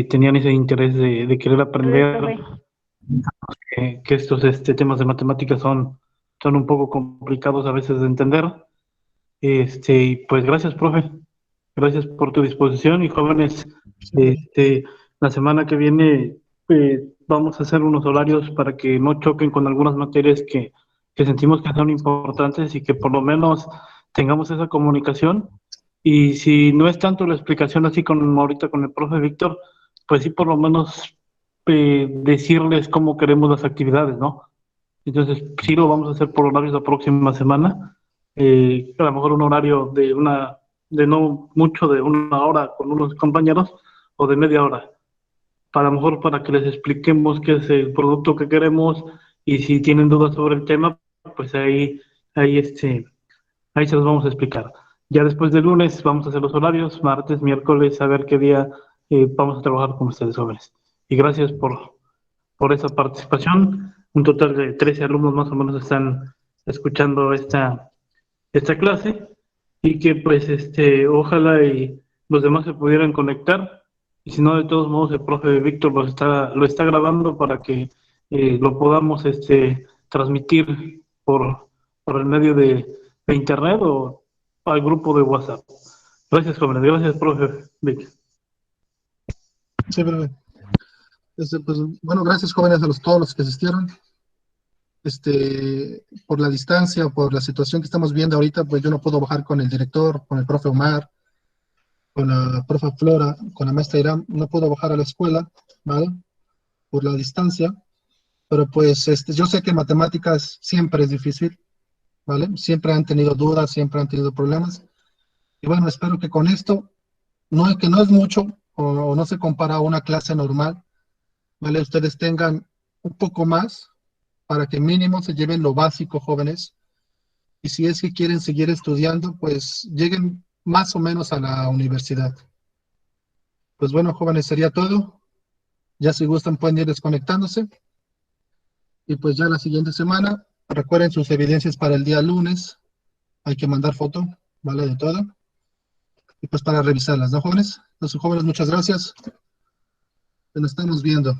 tenían ese interés de querer aprender, que estos temas de matemáticas son un poco complicados a veces de entender. Y pues gracias, profe. Gracias por tu disposición y jóvenes, la semana que viene vamos a hacer unos horarios para que no choquen con algunas materias que sentimos que son importantes y que por lo menos tengamos esa comunicación. Y si no es tanto la explicación así con ahorita con el profe Víctor, pues sí por lo menos decirles cómo queremos las actividades, ¿no? Entonces sí lo vamos a hacer por horarios la próxima semana. A lo mejor un horario de no mucho de 1 hora con unos compañeros o de media hora. Para lo mejor para que les expliquemos qué es el producto que queremos y si tienen dudas sobre el tema, pues ahí se los vamos a explicar. Ya después del lunes vamos a hacer los horarios, martes, miércoles, a ver qué día vamos a trabajar con ustedes jóvenes. Y gracias por esa participación. Un total de 13 alumnos más o menos están escuchando esta clase y que pues ojalá y los demás se pudieran conectar y si no de todos modos el profe Víctor lo está grabando para que lo podamos transmitir por el medio de internet o al grupo de WhatsApp. Gracias jóvenes, gracias profe Víctor. Sí, profe. Pues, bueno, gracias, jóvenes, todos los que asistieron. Por la distancia, por la situación que estamos viendo ahorita, pues yo no puedo bajar con el director, con el profe Omar, con la profe Flora, con la maestra Irán, no puedo bajar a la escuela, ¿vale? Por la distancia, pero pues yo sé que matemáticas siempre es difícil, ¿vale? Siempre han tenido dudas, siempre han tenido problemas, y bueno, espero que con esto, que no es mucho, o no se compara a una clase normal, ¿vale? Ustedes tengan un poco más, para que mínimo se lleven lo básico, jóvenes, y si es que quieren seguir estudiando, pues lleguen más o menos a la universidad. Pues bueno, jóvenes, sería todo. Ya si gustan pueden ir desconectándose. Y pues ya la siguiente semana, recuerden sus evidencias para el día lunes. Hay que mandar foto, ¿vale? De todo. Y pues para revisarlas, ¿no, jóvenes? Entonces, jóvenes, muchas gracias. Nos estamos viendo.